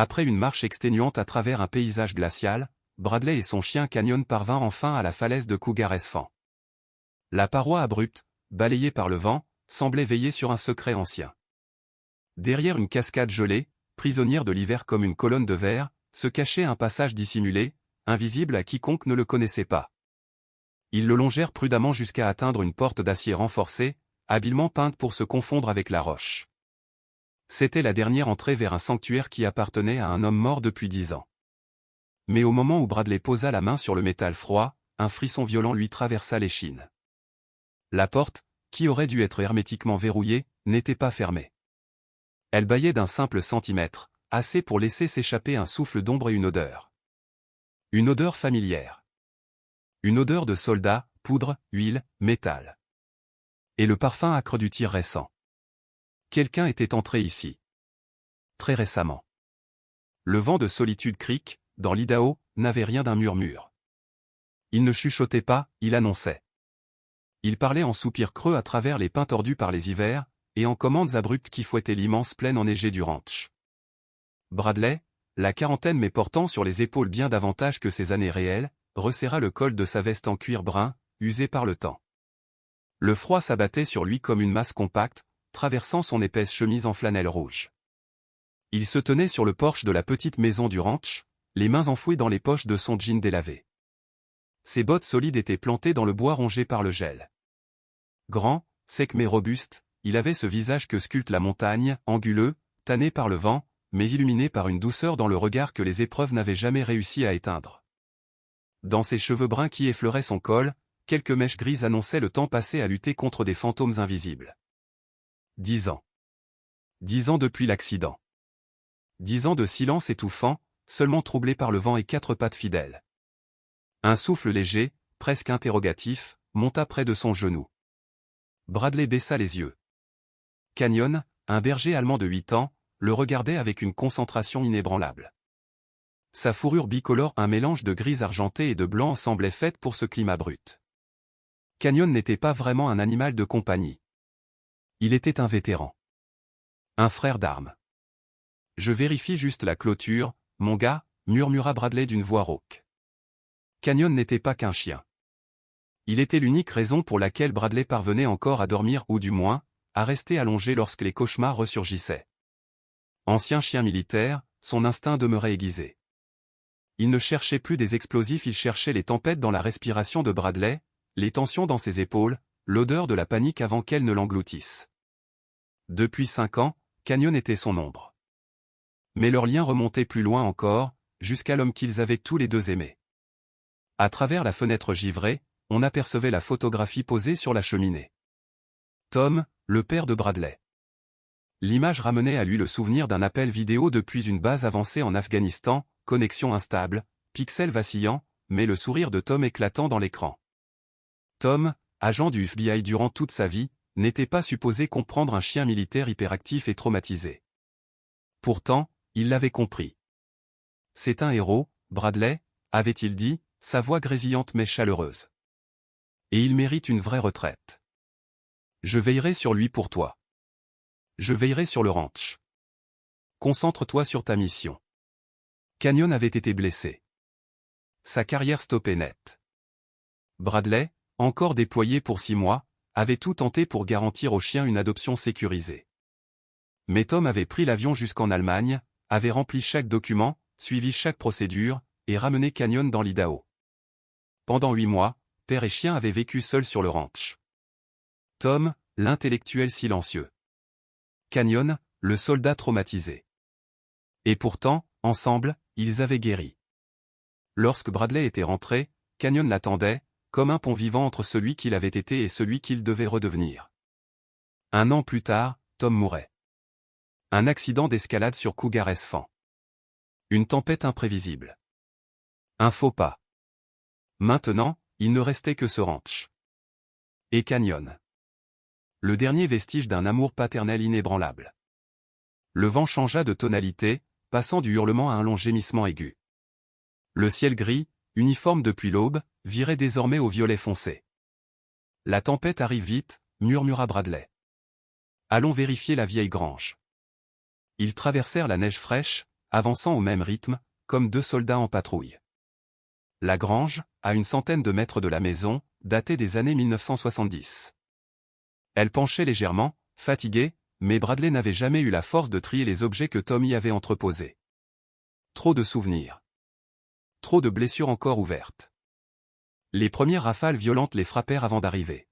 Après une marche exténuante à travers un paysage glacial, Bradley et son chien Canyon parvinrent enfin à la falaise de Cougar Esfand. La paroi abrupte, balayée par le vent, semblait veiller sur un secret ancien. Derrière une cascade gelée, prisonnière de l'hiver comme une colonne de verre, se cachait un passage dissimulé, invisible à quiconque ne le connaissait pas. Ils le longèrent prudemment jusqu'à atteindre une porte d'acier renforcée, habilement peinte pour se confondre avec la roche. C'était la dernière entrée vers un sanctuaire qui appartenait à un homme mort depuis 10 ans. Mais au moment où Bradley posa la main sur le métal froid, un frisson violent lui traversa l'échine. La porte, qui aurait dû être hermétiquement verrouillée, n'était pas fermée. Elle bâillait d'un simple centimètre, assez pour laisser s'échapper un souffle d'ombre et une odeur. Une odeur familière. Une odeur de soldat, poudre, huile, métal. Et le parfum âcre du tir récent. Quelqu'un était entré ici. Très récemment. Le vent de Solitude Creek, dans l'Idaho, n'avait rien d'un murmure. Il ne chuchotait pas, il annonçait. Il parlait en soupirs creux à travers les pins tordus par les hivers, et en commandes abruptes qui fouettaient l'immense plaine enneigée du ranch. Bradley, la quarantaine mais portant sur les épaules bien davantage que ses années réelles, resserra le col de sa veste en cuir brun, usé par le temps. Le froid s'abattait sur lui comme une masse compacte, traversant son épaisse chemise en flanelle rouge. Il se tenait sur le porche de la petite maison du ranch, les mains enfouies dans les poches de son jean délavé. Ses bottes solides étaient plantées dans le bois rongé par le gel. Grand, sec mais robuste, il avait ce visage que sculpte la montagne, anguleux, tanné par le vent, mais illuminé par une douceur dans le regard que les épreuves n'avaient jamais réussi à éteindre. Dans ses cheveux bruns qui effleuraient son col, quelques mèches grises annonçaient le temps passé à lutter contre des fantômes invisibles. 10 ans. 10 ans depuis l'accident. 10 ans de silence étouffant, seulement troublé par le vent et 4 pattes fidèles. Un souffle léger, presque interrogatif, monta près de son genou. Bradley baissa les yeux. Canyon, un berger allemand de 8 ans, le regardait avec une concentration inébranlable. Sa fourrure bicolore, un mélange de gris argenté et de blanc, semblait faite pour ce climat brut. Canyon n'était pas vraiment un animal de compagnie. Il était un vétéran. Un frère d'armes. Je vérifie juste la clôture, mon gars, murmura Bradley d'une voix rauque. Canyon n'était pas qu'un chien. Il était l'unique raison pour laquelle Bradley parvenait encore à dormir ou du moins, à rester allongé lorsque les cauchemars ressurgissaient. Ancien chien militaire, son instinct demeurait aiguisé. Il ne cherchait plus des explosifs, il cherchait les tempêtes dans la respiration de Bradley, les tensions dans ses épaules, l'odeur de la panique avant qu'elle ne l'engloutisse. Depuis 5 ans, Canyon était son ombre. Mais leur lien remontait plus loin encore, jusqu'à l'homme qu'ils avaient tous les deux aimé. À travers la fenêtre givrée, on apercevait la photographie posée sur la cheminée. Tom, le père de Bradley. L'image ramenait à lui le souvenir d'un appel vidéo depuis une base avancée en Afghanistan, connexion instable, pixels vacillants, mais le sourire de Tom éclatant dans l'écran. Tom, agent du FBI durant toute sa vie, n'était pas supposé comprendre un chien militaire hyperactif et traumatisé. Pourtant, il l'avait compris. C'est un héros, Bradley, avait-il dit, sa voix grésillante mais chaleureuse. Et il mérite une vraie retraite. Je veillerai sur lui pour toi. Je veillerai sur le ranch. Concentre-toi sur ta mission. Canyon avait été blessé. Sa carrière stoppait net. Bradley, encore déployé pour 6 mois, avait tout tenté pour garantir au chien une adoption sécurisée. Mais Tom avait pris l'avion jusqu'en Allemagne, avait rempli chaque document, suivi chaque procédure, et ramené Canyon dans l'Idaho. Pendant 8 mois, père et chien avaient vécu seuls sur le ranch. Tom, l'intellectuel silencieux. Canyon, le soldat traumatisé. Et pourtant, ensemble, ils avaient guéri. Lorsque Bradley était rentré, Canyon l'attendait, comme un pont vivant entre celui qu'il avait été et celui qu'il devait redevenir. 1 an plus tard, Tom mourait. Un accident d'escalade sur Cougar Esfand. Une tempête imprévisible. Un faux pas. Maintenant, il ne restait que ce ranch. Et Canyon. Le dernier vestige d'un amour paternel inébranlable. Le vent changea de tonalité, passant du hurlement à un long gémissement aigu. Le ciel gris, uniforme depuis l'aube, virait désormais au violet foncé. La tempête arrive vite, murmura Bradley. Allons vérifier la vieille grange. Ils traversèrent la neige fraîche, avançant au même rythme, comme deux soldats en patrouille. La grange, à une centaine de mètres de la maison, datait des années 1970. Elle penchait légèrement, fatiguée, mais Bradley n'avait jamais eu la force de trier les objets que Tom y avait entreposés. Trop de souvenirs. Trop de blessures encore ouvertes. Les premières rafales violentes les frappèrent avant d'arriver.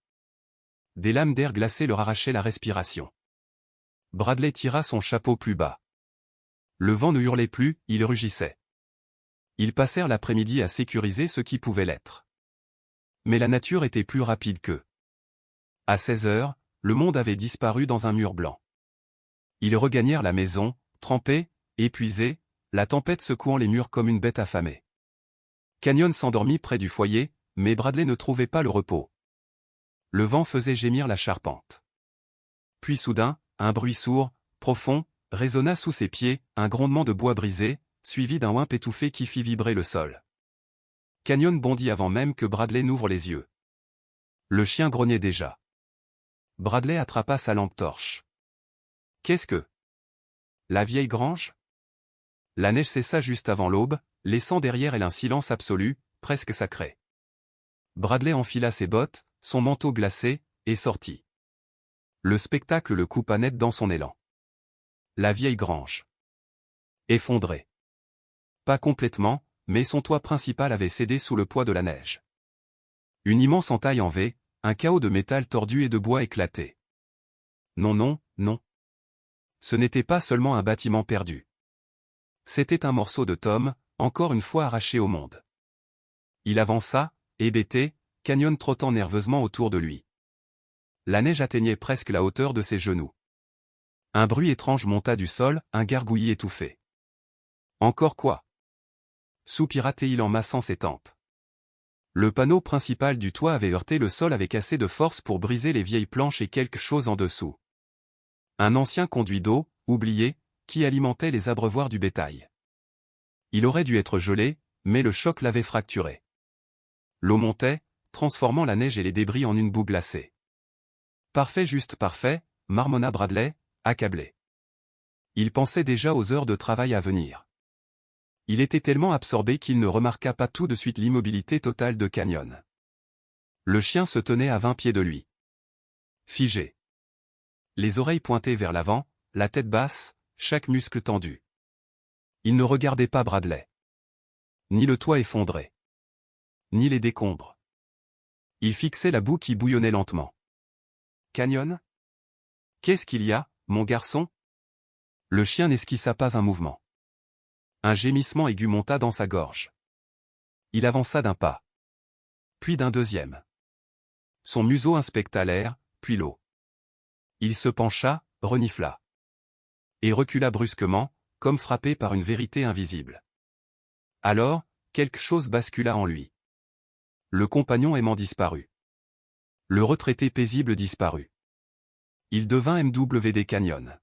Des lames d'air glacé leur arrachaient la respiration. Bradley tira son chapeau plus bas. Le vent ne hurlait plus, il rugissait. Ils passèrent l'après-midi à sécuriser ce qui pouvait l'être. Mais la nature était plus rapide qu'eux. À 16 heures, le monde avait disparu dans un mur blanc. Ils regagnèrent la maison, trempés, épuisés, la tempête secouant les murs comme une bête affamée. Canyon s'endormit près du foyer, mais Bradley ne trouvait pas le repos. Le vent faisait gémir la charpente. Puis soudain, un bruit sourd, profond, résonna sous ses pieds, un grondement de bois brisé, suivi d'un wimp étouffé qui fit vibrer le sol. Canyon bondit avant même que Bradley n'ouvre les yeux. Le chien grognait déjà. Bradley attrapa sa lampe torche. Qu'est-ce que... La vieille grange? La neige cessa juste avant l'aube, laissant derrière elle un silence absolu, presque sacré. Bradley enfila ses bottes, son manteau glacé, et sortit. Le spectacle le coupa net dans son élan. La vieille grange. Effondrée. Pas complètement, mais son toit principal avait cédé sous le poids de la neige. Une immense entaille en V, un chaos de métal tordu et de bois éclaté. Non non, non. Ce n'était pas seulement un bâtiment perdu. C'était un morceau de Tom, encore une fois arraché au monde. Il avança, hébété, Canyon trottant nerveusement autour de lui. La neige atteignait presque la hauteur de ses genoux. Un bruit étrange monta du sol, un gargouillis étouffé. Encore quoi? Soupira-t-il en massant ses tempes. Le panneau principal du toit avait heurté le sol avec assez de force pour briser les vieilles planches et quelque chose en dessous. Un ancien conduit d'eau, oublié, qui alimentait les abreuvoirs du bétail. Il aurait dû être gelé, mais le choc l'avait fracturé. L'eau montait, transformant la neige et les débris en une boue glacée. Parfait, juste parfait, marmonna Bradley, accablé. Il pensait déjà aux heures de travail à venir. Il était tellement absorbé qu'il ne remarqua pas tout de suite l'immobilité totale de Canyon. Le chien se tenait à 20 pieds de lui. Figé. Les oreilles pointées vers l'avant, la tête basse, chaque muscle tendu. Il ne regardait pas Bradley. Ni le toit effondré. Ni les décombres. Il fixait la boue qui bouillonnait lentement. Canyon? Qu'est-ce qu'il y a, mon garçon? Le chien n'esquissa pas un mouvement. Un gémissement aigu monta dans sa gorge. Il avança d'un pas. Puis d'un deuxième. Son museau inspecta l'air, puis l'eau. Il se pencha, renifla. Et recula brusquement, comme frappé par une vérité invisible. Alors, quelque chose bascula en lui. Le compagnon aimant disparut. Le retraité paisible disparut. Il devint MWD Canyon.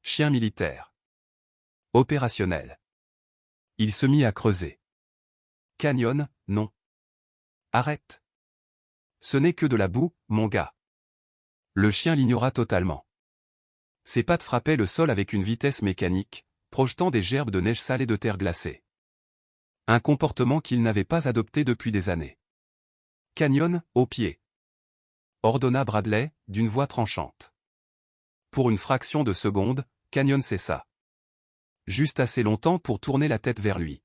Chien militaire. Opérationnel. Il se mit à creuser. Canyon, non. Arrête. Ce n'est que de la boue, mon gars. Le chien l'ignora totalement. Ses pattes frappaient le sol avec une vitesse mécanique, projetant des gerbes de neige sale et de terre glacée. Un comportement qu'il n'avait pas adopté depuis des années. Canyon, au pied. Ordonna Bradley, d'une voix tranchante. Pour une fraction de seconde, Canyon cessa. Juste assez longtemps pour tourner la tête vers lui.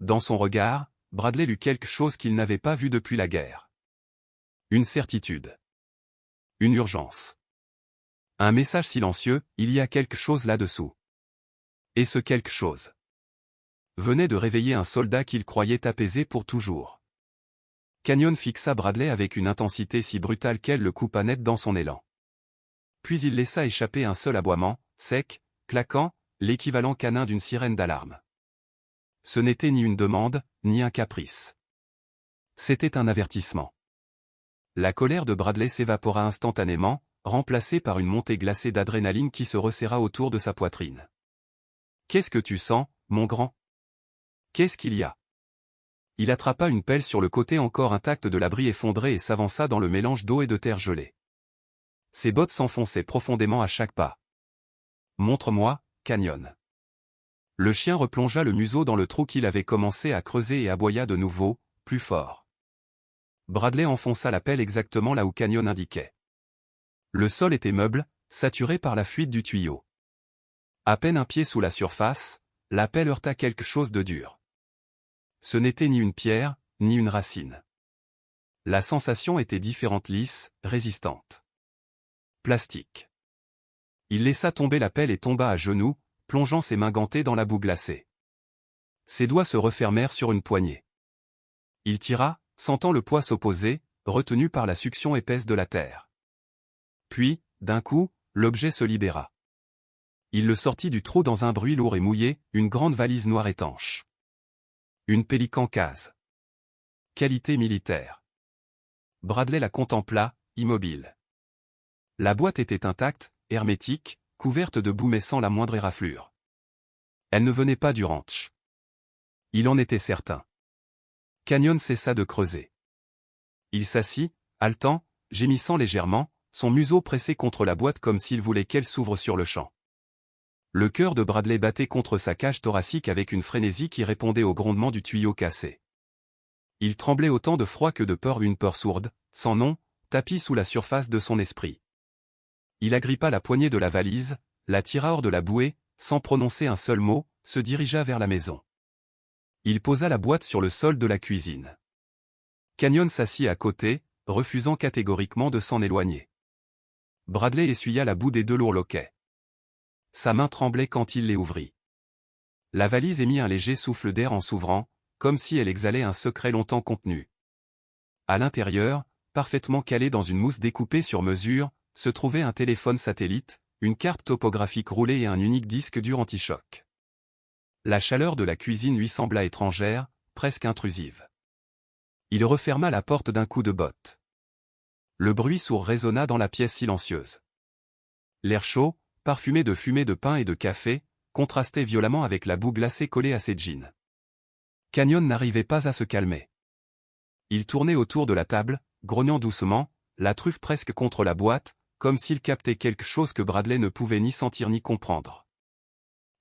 Dans son regard, Bradley lut quelque chose qu'il n'avait pas vu depuis la guerre. Une certitude. Une urgence. Un message silencieux, il y a quelque chose là-dessous. Et ce quelque chose venait de réveiller un soldat qu'il croyait apaisé pour toujours. Canyon fixa Bradley avec une intensité si brutale qu'elle le coupa net dans son élan. Puis il laissa échapper un seul aboiement, sec, claquant, l'équivalent canin d'une sirène d'alarme. Ce n'était ni une demande, ni un caprice. C'était un avertissement. La colère de Bradley s'évapora instantanément, remplacée par une montée glacée d'adrénaline qui se resserra autour de sa poitrine. « Qu'est-ce que tu sens, mon grand? Qu'est-ce qu'il y a ?» Il attrapa une pelle sur le côté encore intact de l'abri effondré et s'avança dans le mélange d'eau et de terre gelée. Ses bottes s'enfonçaient profondément à chaque pas. « Montre-moi, Canyon. » Le chien replongea le museau dans le trou qu'il avait commencé à creuser et aboya de nouveau, plus fort. Bradley enfonça la pelle exactement là où Canyon indiquait. Le sol était meuble, saturé par la fuite du tuyau. À peine un pied sous la surface, la pelle heurta quelque chose de dur. Ce n'était ni une pierre, ni une racine. La sensation était différente, lisse, résistante. Plastique. Il laissa tomber la pelle et tomba à genoux, plongeant ses mains gantées dans la boue glacée. Ses doigts se refermèrent sur une poignée. Il tira, sentant le poids s'opposer, retenu par la succion épaisse de la terre. Puis, d'un coup, l'objet se libéra. Il le sortit du trou dans un bruit lourd et mouillé, une grande valise noire étanche. Une Pélican case. Qualité militaire. Bradley la contempla, immobile. La boîte était intacte, hermétique, couverte de boue mais sans la moindre éraflure. Elle ne venait pas du ranch. Il en était certain. Canyon cessa de creuser. Il s'assit, haletant, gémissant légèrement, son museau pressé contre la boîte comme s'il voulait qu'elle s'ouvre sur le champ. Le cœur de Bradley battait contre sa cage thoracique avec une frénésie qui répondait au grondement du tuyau cassé. Il tremblait autant de froid que de peur, une peur sourde, sans nom, tapie sous la surface de son esprit. Il agrippa la poignée de la valise, la tira hors de la bouée, sans prononcer un seul mot, se dirigea vers la maison. Il posa la boîte sur le sol de la cuisine. Canyon s'assit à côté, refusant catégoriquement de s'en éloigner. Bradley essuya la boue des deux lourds loquets. Sa main tremblait quand il les ouvrit. La valise émit un léger souffle d'air en s'ouvrant, comme si elle exhalait un secret longtemps contenu. À l'intérieur, parfaitement calé dans une mousse découpée sur mesure, se trouvait un téléphone satellite, une carte topographique roulée et un unique disque dur anti-choc. La chaleur de la cuisine lui sembla étrangère, presque intrusive. Il referma la porte d'un coup de botte. Le bruit sourd résonna dans la pièce silencieuse. L'air chaud, parfumé de fumée de pain et de café, contrastait violemment avec la boue glacée collée à ses jeans. Canyon n'arrivait pas à se calmer. Il tournait autour de la table, grognant doucement, la truffe presque contre la boîte, comme s'il captait quelque chose que Bradley ne pouvait ni sentir ni comprendre.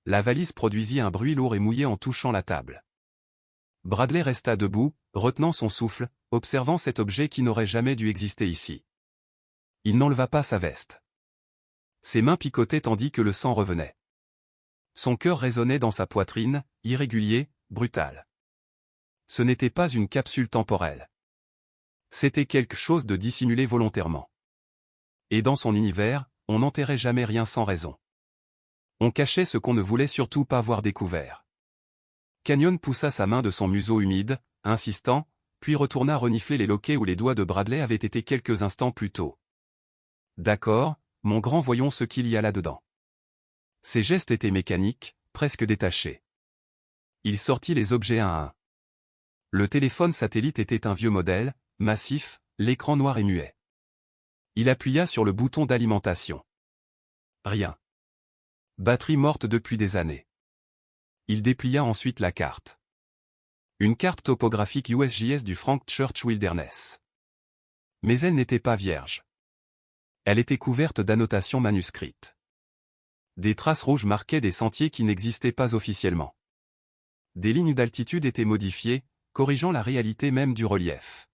La valise produisit un bruit lourd et mouillé en touchant la table. Bradley resta debout, retenant son souffle, observant cet objet qui n'aurait jamais dû exister ici. Il n'enleva pas sa veste. Ses mains picotaient tandis que le sang revenait. Son cœur résonnait dans sa poitrine, irrégulier, brutal. Ce n'était pas une capsule temporelle. C'était quelque chose de dissimulé volontairement. Et dans son univers, on n'enterrait jamais rien sans raison. On cachait ce qu'on ne voulait surtout pas voir découvert. Canyon poussa sa main de son museau humide, insistant, puis retourna renifler les loquets où les doigts de Bradley avaient été quelques instants plus tôt. D'accord, mon grand, voyons ce qu'il y a là-dedans. Ses gestes étaient mécaniques, presque détachés. Il sortit les objets un à un. Le téléphone satellite était un vieux modèle, massif, l'écran noir et muet. Il appuya sur le bouton d'alimentation. Rien. Batterie morte depuis des années. Il déplia ensuite la carte. Une carte topographique USGS du Frank Church Wilderness. Mais elle n'était pas vierge. Elle était couverte d'annotations manuscrites. Des traces rouges marquaient des sentiers qui n'existaient pas officiellement. Des lignes d'altitude étaient modifiées, corrigeant la réalité même du relief.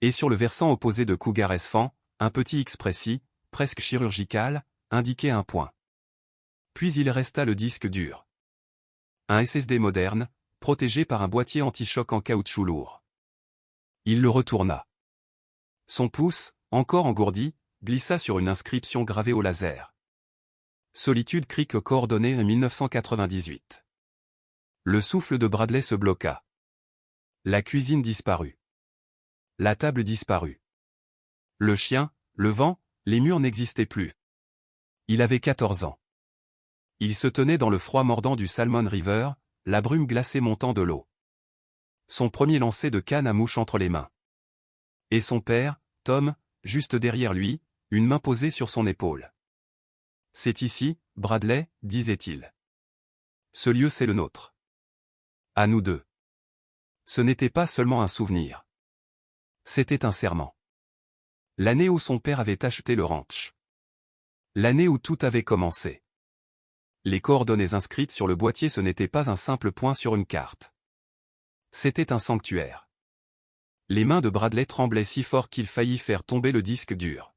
Et sur le versant opposé de Cougar Esfand, un petit X précis, presque chirurgical, indiquait un point. Puis il resta le disque dur. Un SSD moderne, protégé par un boîtier anti-choc en caoutchouc lourd. Il le retourna. Son pouce, encore engourdi, glissa sur une inscription gravée au laser. Solitude Creek coordonnées 1998. Le souffle de Bradley se bloqua. La cuisine disparut. La table disparut. Le chien, le vent, les murs n'existaient plus. Il avait 14 ans. Il se tenait dans le froid mordant du Salmon River, la brume glacée montant de l'eau. Son premier lancer de canne à mouche entre les mains. Et son père, Tom, juste derrière lui, une main posée sur son épaule. « C'est ici, Bradley, disait-il. Ce lieu c'est le nôtre. À nous deux. » Ce n'était pas seulement un souvenir. C'était un serment. L'année où son père avait acheté le ranch. L'année où tout avait commencé. Les coordonnées inscrites sur le boîtier, ce n'était pas un simple point sur une carte. C'était un sanctuaire. Les mains de Bradley tremblaient si fort qu'il faillit faire tomber le disque dur.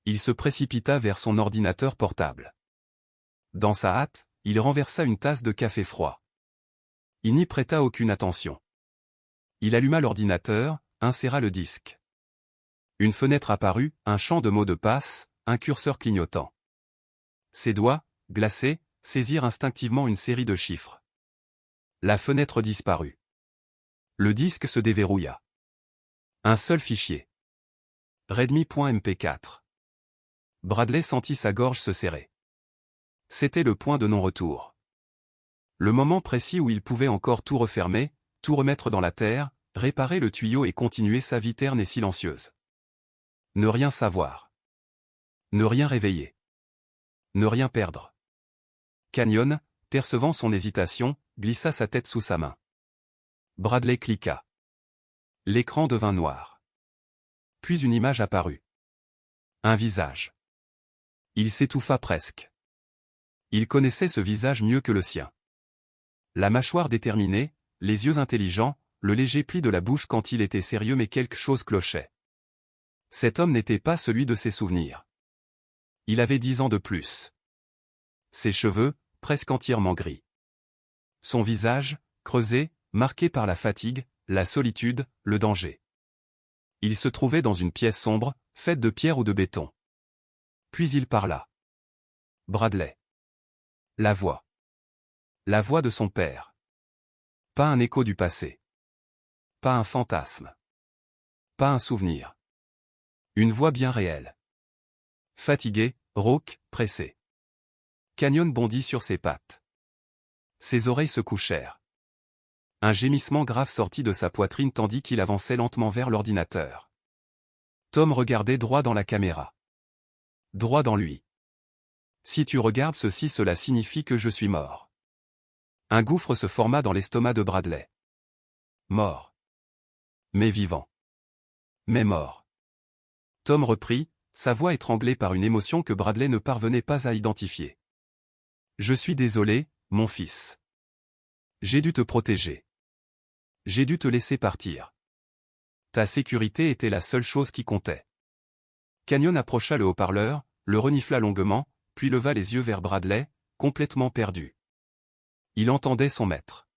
Il se précipita vers son ordinateur portable. Dans sa hâte, il renversa une tasse de café froid. Il n'y prêta aucune attention. Il alluma l'ordinateur, inséra le disque. Une fenêtre apparut, un champ de mots de passe, un curseur clignotant. Ses doigts, glacés, saisirent instinctivement une série de chiffres. La fenêtre disparut. Le disque se déverrouilla. Un seul fichier. Redmi.mp4. Bradley sentit sa gorge se serrer. C'était le point de non-retour. Le moment précis où il pouvait encore tout refermer, tout remettre dans la terre, réparer le tuyau et continuer sa vie terne et silencieuse. Ne rien savoir. Ne rien réveiller. Ne rien perdre. Canyon, percevant son hésitation, glissa sa tête sous sa main. Bradley cliqua. L'écran devint noir. Puis une image apparut. Un visage. Il s'étouffa presque. Il connaissait ce visage mieux que le sien. La mâchoire déterminée, les yeux intelligents, le léger pli de la bouche quand il était sérieux, mais quelque chose clochait. Cet homme n'était pas celui de ses souvenirs. Il avait 10 ans de plus. Ses cheveux, presque entièrement gris. Son visage, creusé, marqué par la fatigue, la solitude, le danger. Il se trouvait dans une pièce sombre, faite de pierre ou de béton. Puis il parla. Bradley. La voix. La voix de son père. Pas un écho du passé. Pas un fantasme. Pas un souvenir. Une voix bien réelle. Fatigué, rauque, pressé. Canyon bondit sur ses pattes. Ses oreilles se couchèrent. Un gémissement grave sortit de sa poitrine tandis qu'il avançait lentement vers l'ordinateur. Tom regardait droit dans la caméra. Droit dans lui. Si tu regardes ceci, cela signifie que je suis mort. Un gouffre se forma dans l'estomac de Bradley. Mort. Mais vivant. Mais mort. Tom reprit, sa voix étranglée par une émotion que Bradley ne parvenait pas à identifier. Je suis désolé, mon fils. J'ai dû te protéger. J'ai dû te laisser partir. Ta sécurité était la seule chose qui comptait. Canyon approcha le haut-parleur, le renifla longuement, puis leva les yeux vers Bradley, complètement perdu. Il entendait son maître.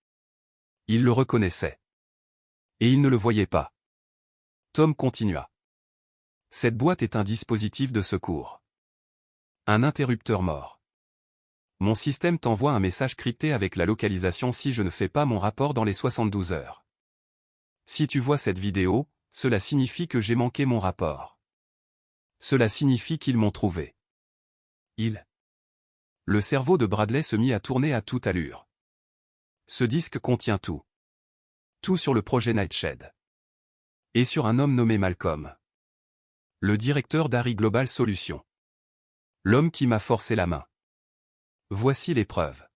Il le reconnaissait. Et il ne le voyait pas. Tom continua. Cette boîte est un dispositif de secours. Un interrupteur mort. Mon système t'envoie un message crypté avec la localisation si je ne fais pas mon rapport dans les 72 heures. Si tu vois cette vidéo, cela signifie que j'ai manqué mon rapport. Cela signifie qu'ils m'ont trouvé. Le cerveau de Bradley se mit à tourner à toute allure. Ce disque contient tout. Tout sur le projet Nightshade. Et sur un homme nommé Malcolm. Le directeur d'Ari Global Solutions. L'homme qui m'a forcé la main. Voici les preuves.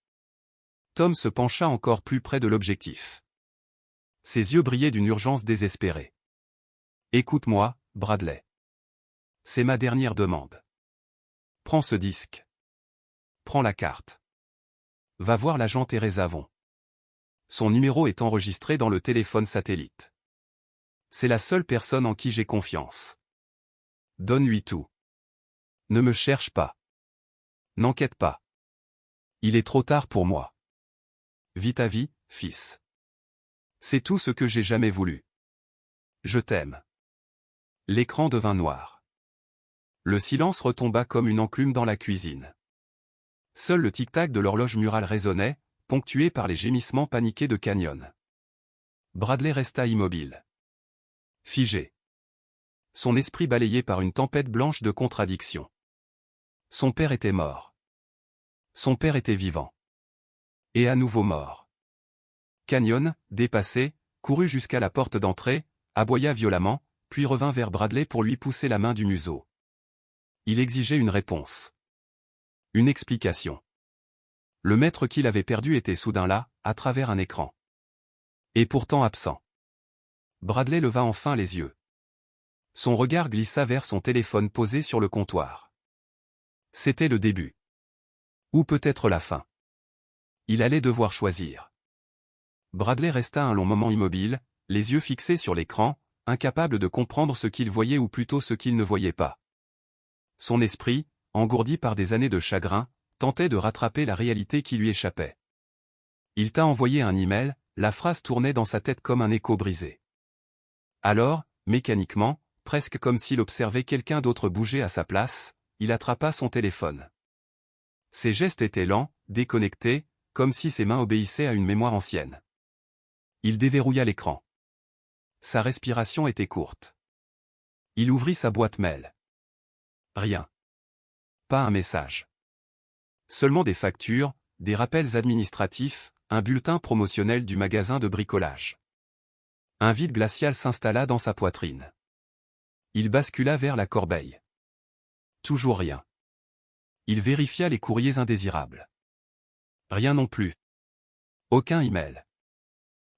Tom se pencha encore plus près de l'objectif. Ses yeux brillaient d'une urgence désespérée. Écoute-moi, Bradley. C'est ma dernière demande. Prends ce disque. Prends la carte. Va voir l'agent Teresa Von. Son numéro est enregistré dans le téléphone satellite. C'est la seule personne en qui j'ai confiance. Donne-lui tout. Ne me cherche pas. N'enquête pas. Il est trop tard pour moi. Vis ta vie, fils. C'est tout ce que j'ai jamais voulu. Je t'aime. L'écran devint noir. Le silence retomba comme une enclume dans la cuisine. Seul le tic-tac de l'horloge murale résonnait, ponctué par les gémissements paniqués de Canyon. Bradley resta immobile. Figé. Son esprit balayé par une tempête blanche de contradictions. Son père était mort. Son père était vivant. Et à nouveau mort. Canyon, dépassé, courut jusqu'à la porte d'entrée, aboya violemment, puis revint vers Bradley pour lui pousser la main du museau. Il exigeait une réponse. Une explication. Le maître qu'il avait perdu était soudain là, à travers un écran. Et pourtant absent. Bradley leva enfin les yeux. Son regard glissa vers son téléphone posé sur le comptoir. C'était le début. Ou peut-être la fin. Il allait devoir choisir. Bradley resta un long moment immobile, les yeux fixés sur l'écran, incapable de comprendre ce qu'il voyait ou plutôt ce qu'il ne voyait pas. Son esprit, engourdi par des années de chagrin, tentait de rattraper la réalité qui lui échappait. Il t'a envoyé un email, la phrase tournait dans sa tête comme un écho brisé. Alors, mécaniquement, presque comme s'il observait quelqu'un d'autre bouger à sa place, il attrapa son téléphone. Ses gestes étaient lents, déconnectés, comme si ses mains obéissaient à une mémoire ancienne. Il déverrouilla l'écran. Sa respiration était courte. Il ouvrit sa boîte mail. Rien. Pas un message. Seulement des factures, des rappels administratifs, un bulletin promotionnel du magasin de bricolage. Un vide glacial s'installa dans sa poitrine. Il bascula vers la corbeille. Toujours rien. Il vérifia les courriers indésirables. Rien non plus. Aucun email.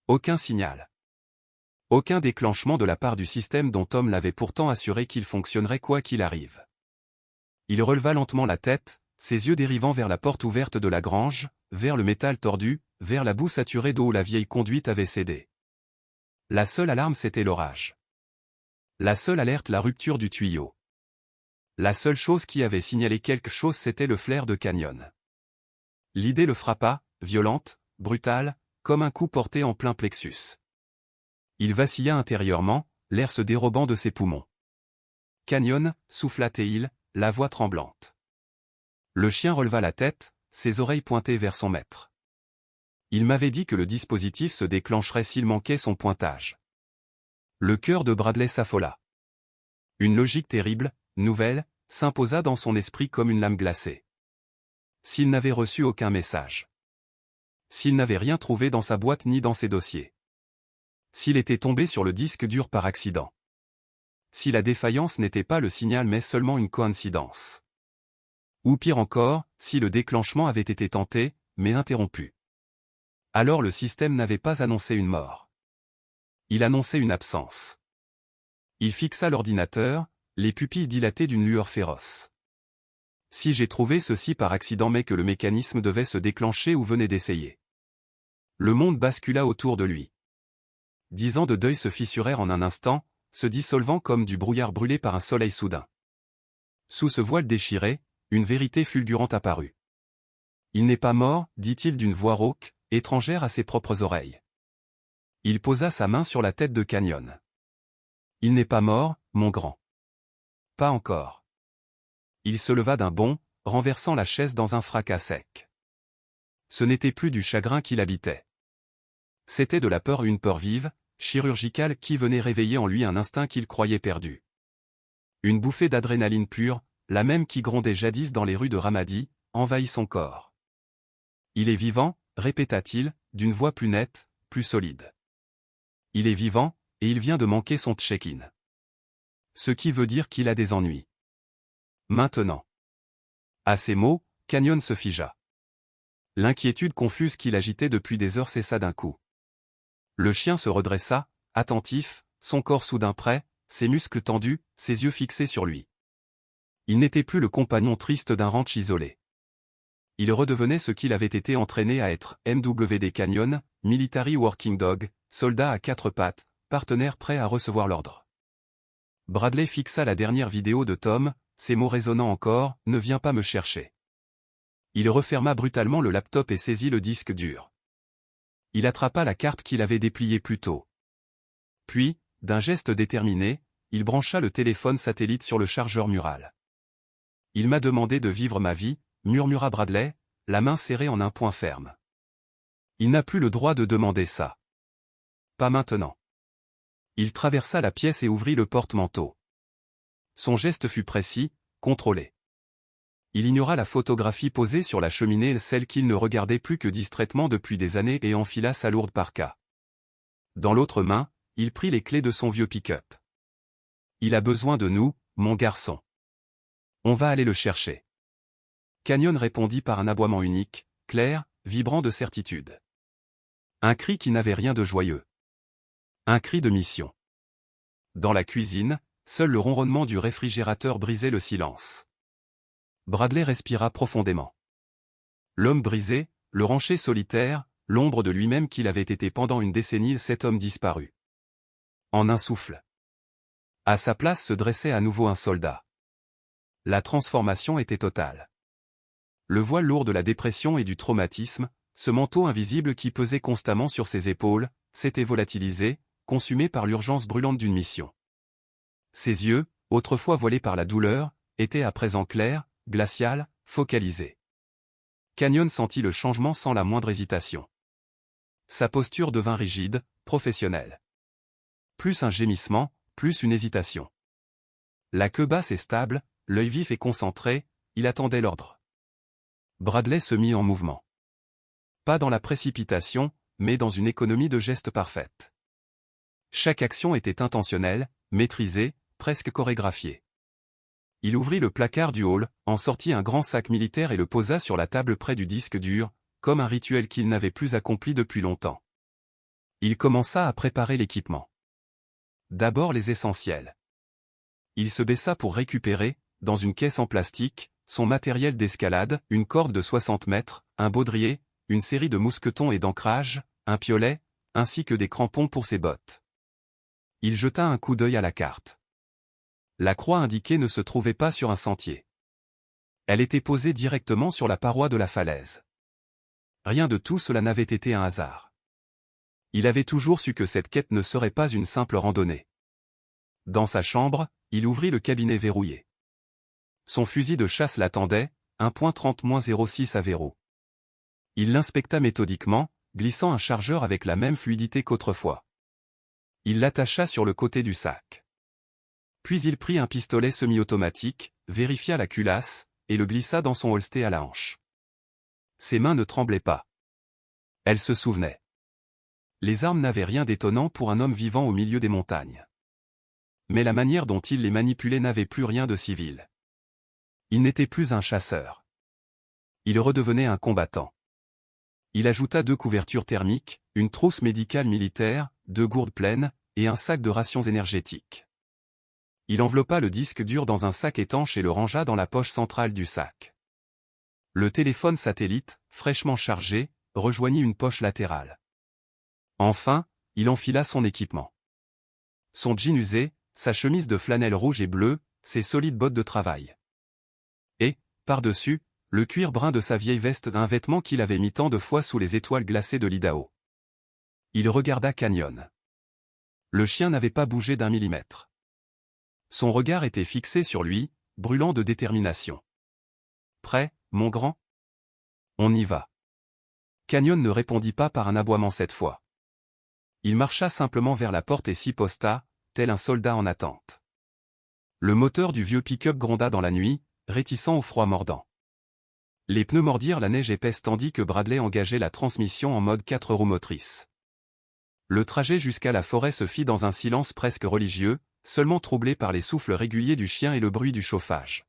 Aucun signal. Aucun déclenchement de la part du système dont Tom l'avait pourtant assuré qu'il fonctionnerait quoi qu'il arrive. Il releva lentement la tête, ses yeux dérivant vers la porte ouverte de la grange, vers le métal tordu, vers la boue saturée d'eau où la vieille conduite avait cédé. La seule alarme c'était l'orage. La seule alerte la rupture du tuyau. La seule chose qui avait signalé quelque chose c'était le flair de Canyon. L'idée le frappa, violente, brutale, comme un coup porté en plein plexus. Il vacilla intérieurement, l'air se dérobant de ses poumons. Canyon, souffla-t-il, la voix tremblante. Le chien releva la tête, ses oreilles pointées vers son maître. Il m'avait dit que le dispositif se déclencherait s'il manquait son pointage. Le cœur de Bradley s'affola. Une logique terrible, nouvelle, s'imposa dans son esprit comme une lame glacée. S'il n'avait reçu aucun message. S'il n'avait rien trouvé dans sa boîte ni dans ses dossiers. S'il était tombé sur le disque dur par accident. Si la défaillance n'était pas le signal mais seulement une coïncidence. Ou pire encore, si le déclenchement avait été tenté, mais interrompu. Alors le système n'avait pas annoncé une mort. Il annonçait une absence. Il fixa l'ordinateur, les pupilles dilatées d'une lueur féroce. Si j'ai trouvé ceci par accident mais que le mécanisme devait se déclencher ou venait d'essayer. Le monde bascula autour de lui. 10 ans de deuil se fissurèrent en un instant, se dissolvant comme du brouillard brûlé par un soleil soudain. Sous ce voile déchiré, une vérité fulgurante apparut. Il n'est pas mort, dit-il d'une voix rauque, étrangère à ses propres oreilles. Il posa sa main sur la tête de Canyon. Il n'est pas mort, mon grand. Pas encore. Il se leva d'un bond, renversant la chaise dans un fracas sec. Ce n'était plus du chagrin qui l'habitait. C'était de la peur, une peur vive, chirurgicale qui venait réveiller en lui un instinct qu'il croyait perdu. Une bouffée d'adrénaline pure, la même qui grondait jadis dans les rues de Ramadi, envahit son corps. Il est vivant, répéta-t-il, d'une voix plus nette, plus solide. Il est vivant, et il vient de manquer son check-in. Ce qui veut dire qu'il a des ennuis. Maintenant. À ces mots, Canyon se figea. L'inquiétude confuse qui l'agitait depuis des heures cessa d'un coup. Le chien se redressa, attentif, son corps soudain prêt, ses muscles tendus, ses yeux fixés sur lui. Il n'était plus le compagnon triste d'un ranch isolé. Il redevenait ce qu'il avait été entraîné à être, MWD Canyon, Military Working Dog, soldat à 4 pattes, partenaire prêt à recevoir l'ordre. Bradley fixa la dernière vidéo de Tom, ses mots résonnant encore, « Ne viens pas me chercher ». Il referma brutalement le laptop et saisit le disque dur. Il attrapa la carte qu'il avait dépliée plus tôt. Puis, d'un geste déterminé, il brancha le téléphone satellite sur le chargeur mural. « Il m'a demandé de vivre ma vie », murmura Bradley, la main serrée en un poing ferme. Il n'a plus le droit de demander ça. Pas maintenant. Il traversa la pièce et ouvrit le porte-manteau. Son geste fut précis, contrôlé. Il ignora la photographie posée sur la cheminée, celle qu'il ne regardait plus que distraitement depuis des années, et enfila sa lourde parka. Dans l'autre main, il prit les clés de son vieux pick-up. Il a besoin de nous, mon garçon. On va aller le chercher. Canyon répondit par un aboiement unique, clair, vibrant de certitude. Un cri qui n'avait rien de joyeux. Un cri de mission. Dans la cuisine, seul le ronronnement du réfrigérateur brisait le silence. Bradley respira profondément. L'homme brisé, le rancher solitaire, l'ombre de lui-même qu'il avait été pendant une décennie, cet homme disparut. En un souffle. À sa place se dressait à nouveau un soldat. La transformation était totale. Le voile lourd de la dépression et du traumatisme, ce manteau invisible qui pesait constamment sur ses épaules, s'était volatilisé, consumé par l'urgence brûlante d'une mission. Ses yeux, autrefois voilés par la douleur, étaient à présent clairs, glacials, focalisés. Canyon sentit le changement sans la moindre hésitation. Sa posture devint rigide, professionnelle. Plus un gémissement, plus une hésitation. La queue basse et stable, l'œil vif et concentré, il attendait l'ordre. Bradley se mit en mouvement. Pas dans la précipitation, mais dans une économie de gestes parfaite. Chaque action était intentionnelle, maîtrisée, presque chorégraphiée. Il ouvrit le placard du hall, en sortit un grand sac militaire et le posa sur la table près du disque dur, comme un rituel qu'il n'avait plus accompli depuis longtemps. Il commença à préparer l'équipement. D'abord les essentiels. Il se baissa pour récupérer, dans une caisse en plastique, son matériel d'escalade, une corde de 60 mètres, un baudrier, une série de mousquetons et d'ancrage, un piolet, ainsi que des crampons pour ses bottes. Il jeta un coup d'œil à la carte. La croix indiquée ne se trouvait pas sur un sentier. Elle était posée directement sur la paroi de la falaise. Rien de tout cela n'avait été un hasard. Il avait toujours su que cette quête ne serait pas une simple randonnée. Dans sa chambre, il ouvrit le cabinet verrouillé. Son fusil de chasse l'attendait, un .30-06 à verrou. Il l'inspecta méthodiquement, glissant un chargeur avec la même fluidité qu'autrefois. Il l'attacha sur le côté du sac. Puis il prit un pistolet semi-automatique, vérifia la culasse, et le glissa dans son holster à la hanche. Ses mains ne tremblaient pas. Elles se souvenaient. Les armes n'avaient rien d'étonnant pour un homme vivant au milieu des montagnes. Mais la manière dont il les manipulait n'avait plus rien de civil. Il n'était plus un chasseur. Il redevenait un combattant. Il ajouta 2 couvertures thermiques, une trousse médicale militaire, 2 gourdes pleines, et un sac de rations énergétiques. Il enveloppa le disque dur dans un sac étanche et le rangea dans la poche centrale du sac. Le téléphone satellite, fraîchement chargé, rejoignit une poche latérale. Enfin, il enfila son équipement. Son jean usé, sa chemise de flanelle rouge et bleue, ses solides bottes de travail. Et, par-dessus, le cuir brun de sa vieille veste, un vêtement qu'il avait mis tant de fois sous les étoiles glacées de l'Idaho. Il regarda Canyon. Le chien n'avait pas bougé d'1 millimètre. Son regard était fixé sur lui, brûlant de détermination. « Prêt, mon grand ? On y va. » Canyon ne répondit pas par un aboiement cette fois. Il marcha simplement vers la porte et s'y posta, tel un soldat en attente. Le moteur du vieux pick-up gronda dans la nuit, réticent au froid mordant. Les pneus mordirent la neige épaisse tandis que Bradley engageait la transmission en mode 4 roues motrices. Le trajet jusqu'à la forêt se fit dans un silence presque religieux, seulement troublé par les souffles réguliers du chien et le bruit du chauffage.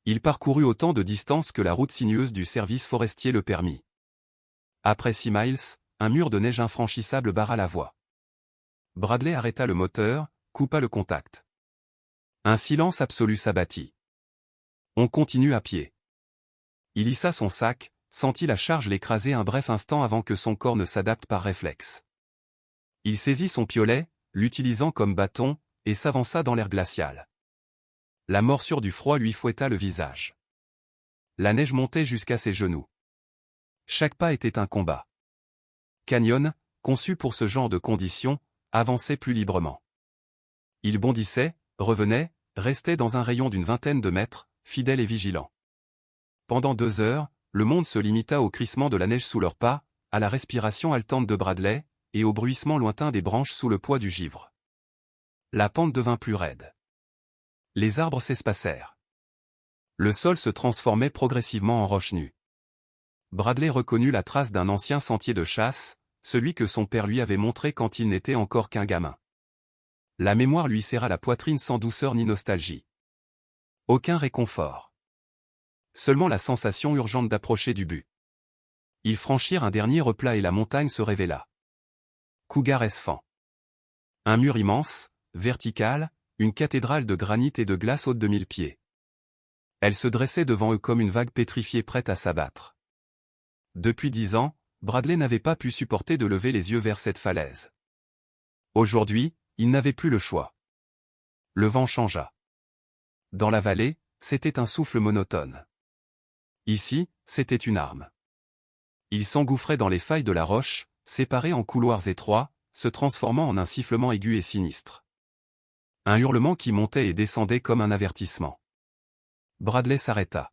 Il parcourut autant de distance que la route sinueuse du service forestier le permit. Après 6 miles, un mur de neige infranchissable barra la voie. Bradley arrêta le moteur, coupa le contact. Un silence absolu s'abattit. On continue à pied. Il hissa son sac, sentit la charge l'écraser un bref instant avant que son corps ne s'adapte par réflexe. Il saisit son piolet, l'utilisant comme bâton, et s'avança dans l'air glacial. La morsure du froid lui fouetta le visage. La neige montait jusqu'à ses genoux. Chaque pas était un combat. Canyon, conçu pour ce genre de conditions, avançait plus librement. Il bondissait, revenait, restait dans un rayon d'une vingtaine de mètres, fidèle et vigilant. Pendant 2 heures, le monde se limita au crissement de la neige sous leurs pas, à la respiration haletante de Bradley, et au bruissement lointain des branches sous le poids du givre. La pente devint plus raide. Les arbres s'espacèrent. Le sol se transformait progressivement en roche nue. Bradley reconnut la trace d'un ancien sentier de chasse, celui que son père lui avait montré quand il n'était encore qu'un gamin. La mémoire lui serra la poitrine sans douceur ni nostalgie. Aucun réconfort. Seulement la sensation urgente d'approcher du but. Ils franchirent un dernier replat et la montagne se révéla. Cougar Esfand. Un mur immense, vertical, une cathédrale de granit et de glace haute de 1000 pieds. Elle se dressait devant eux comme une vague pétrifiée prête à s'abattre. Depuis 10 ans, Bradley n'avait pas pu supporter de lever les yeux vers cette falaise. Aujourd'hui, il n'avait plus le choix. Le vent changea. Dans la vallée, c'était un souffle monotone. Ici, c'était une arme. Il s'engouffrait dans les failles de la roche, séparées en couloirs étroits, se transformant en un sifflement aigu et sinistre. Un hurlement qui montait et descendait comme un avertissement. Bradley s'arrêta.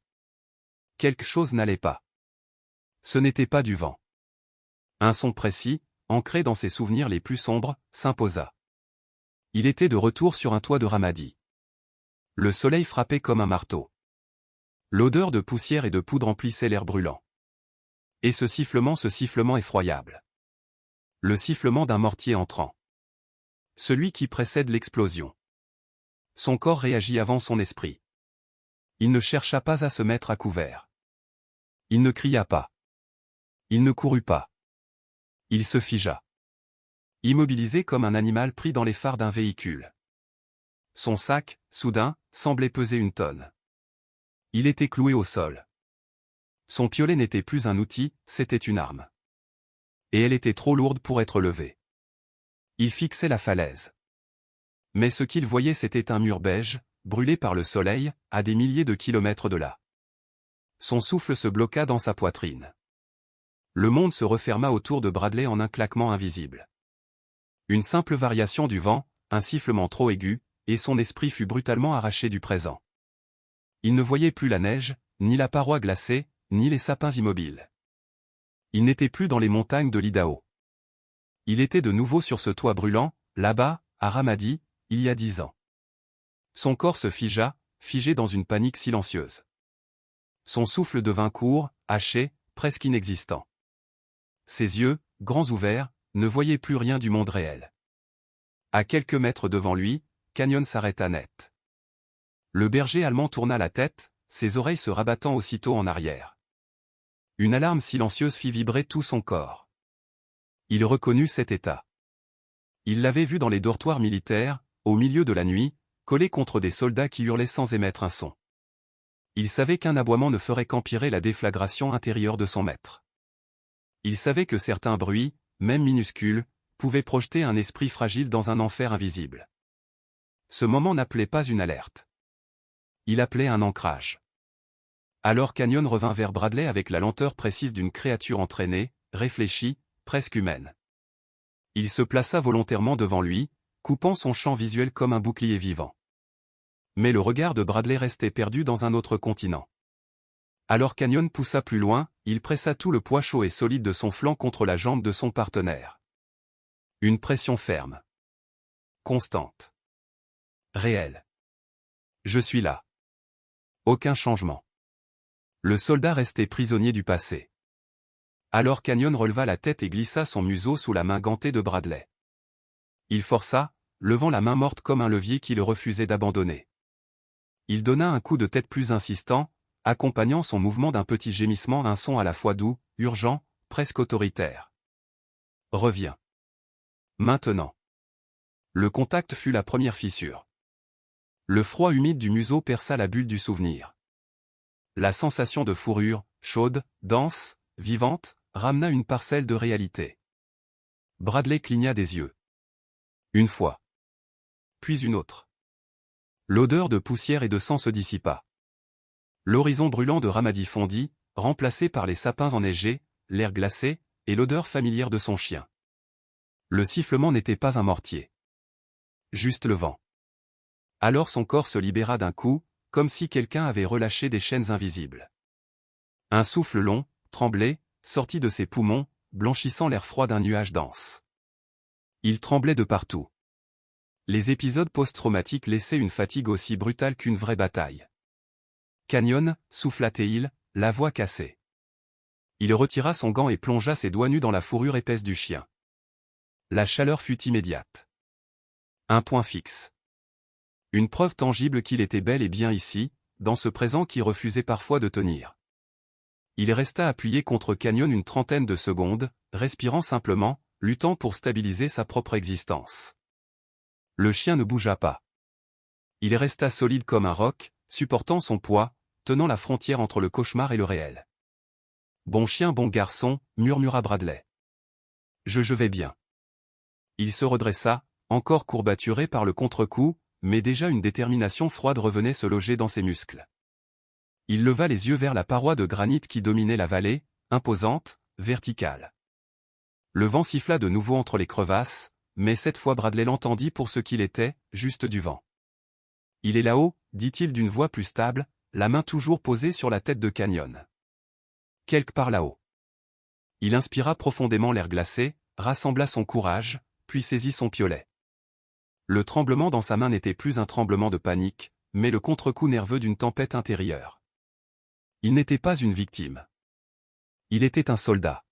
Quelque chose n'allait pas. Ce n'était pas du vent. Un son précis, ancré dans ses souvenirs les plus sombres, s'imposa. Il était de retour sur un toit de Ramadi. Le soleil frappait comme un marteau. L'odeur de poussière et de poudre emplissait l'air brûlant. Et ce sifflement effroyable. Le sifflement d'un mortier entrant. Celui qui précède l'explosion. Son corps réagit avant son esprit. Il ne chercha pas à se mettre à couvert. Il ne cria pas. Il ne courut pas. Il se figea. Immobilisé comme un animal pris dans les phares d'un véhicule. Son sac, soudain, semblait peser 1 tonne. Il était cloué au sol. Son piolet n'était plus un outil, c'était une arme. Et elle était trop lourde pour être levée. Il fixait la falaise. Mais ce qu'il voyait, c'était un mur beige, brûlé par le soleil, à des milliers de kilomètres de là. Son souffle se bloqua dans sa poitrine. Le monde se referma autour de Bradley en un claquement invisible. Une simple variation du vent, un sifflement trop aigu, et son esprit fut brutalement arraché du présent. Il ne voyait plus la neige, ni la paroi glacée, ni les sapins immobiles. Il n'était plus dans les montagnes de l'Idaho. Il était de nouveau sur ce toit brûlant, là-bas, à Ramadi, il y a 10 ans. Son corps se figea, figé dans une panique silencieuse. Son souffle devint court, haché, presque inexistant. Ses yeux, grands ouverts, ne voyaient plus rien du monde réel. À quelques mètres devant lui, Canyon s'arrêta net. Le berger allemand tourna la tête, ses oreilles se rabattant aussitôt en arrière. Une alarme silencieuse fit vibrer tout son corps. Il reconnut cet état. Il l'avait vu dans les dortoirs militaires, au milieu de la nuit, collé contre des soldats qui hurlaient sans émettre un son. Il savait qu'un aboiement ne ferait qu'empirer la déflagration intérieure de son maître. Il savait que certains bruits, même minuscules, pouvaient projeter un esprit fragile dans un enfer invisible. Ce moment n'appelait pas une alerte. Il appelait un ancrage. Alors Canyon revint vers Bradley avec la lenteur précise d'une créature entraînée, réfléchie, presque humaine. Il se plaça volontairement devant lui, coupant son champ visuel comme un bouclier vivant. Mais le regard de Bradley restait perdu dans un autre continent. Alors Canyon poussa plus loin, il pressa tout le poids chaud et solide de son flanc contre la jambe de son partenaire. Une pression ferme. Constante. Réelle. Je suis là. Aucun changement. Le soldat restait prisonnier du passé. Alors Canyon releva la tête et glissa son museau sous la main gantée de Bradley. Il força, levant la main morte comme un levier qui le refusait d'abandonner. Il donna un coup de tête plus insistant, accompagnant son mouvement d'un petit gémissement, un son à la fois doux, urgent, presque autoritaire. Reviens. Maintenant. Le contact fut la première fissure. Le froid humide du museau perça la bulle du souvenir. La sensation de fourrure, chaude, dense, vivante, ramena une parcelle de réalité. Bradley cligna des yeux. Une fois. Puis une autre. L'odeur de poussière et de sang se dissipa. L'horizon brûlant de Ramadi fondit, remplacé par les sapins enneigés, l'air glacé, et l'odeur familière de son chien. Le sifflement n'était pas un mortier. Juste le vent. Alors son corps se libéra d'un coup, comme si quelqu'un avait relâché des chaînes invisibles. Un souffle long, tremblé, sortit de ses poumons, blanchissant l'air froid d'un nuage dense. Il tremblait de partout. Les épisodes post-traumatiques laissaient une fatigue aussi brutale qu'une vraie bataille. Canyon, souffla-t-il, la voix cassée. Il retira son gant et plongea ses doigts nus dans la fourrure épaisse du chien. La chaleur fut immédiate. Un point fixe. Une preuve tangible qu'il était bel et bien ici, dans ce présent qui refusait parfois de tenir. Il resta appuyé contre Canyon une trentaine de secondes, respirant simplement, luttant pour stabiliser sa propre existence. Le chien ne bougea pas. Il resta solide comme un roc, supportant son poids, tenant la frontière entre le cauchemar et le réel. Bon chien, bon garçon, murmura Bradley. Je vais bien. Il se redressa, encore courbaturé par le contre-coup, mais déjà une détermination froide revenait se loger dans ses muscles. Il leva les yeux vers la paroi de granit qui dominait la vallée, imposante, verticale. Le vent siffla de nouveau entre les crevasses, mais cette fois Bradley l'entendit pour ce qu'il était, juste du vent. « Il est là-haut » dit-il d'une voix plus stable, la main toujours posée sur la tête de Canyon. Quelque part là-haut. Il inspira profondément l'air glacé, rassembla son courage, puis saisit son piolet. Le tremblement dans sa main n'était plus un tremblement de panique, mais le contre-coup nerveux d'une tempête intérieure. Il n'était pas une victime. Il était un soldat.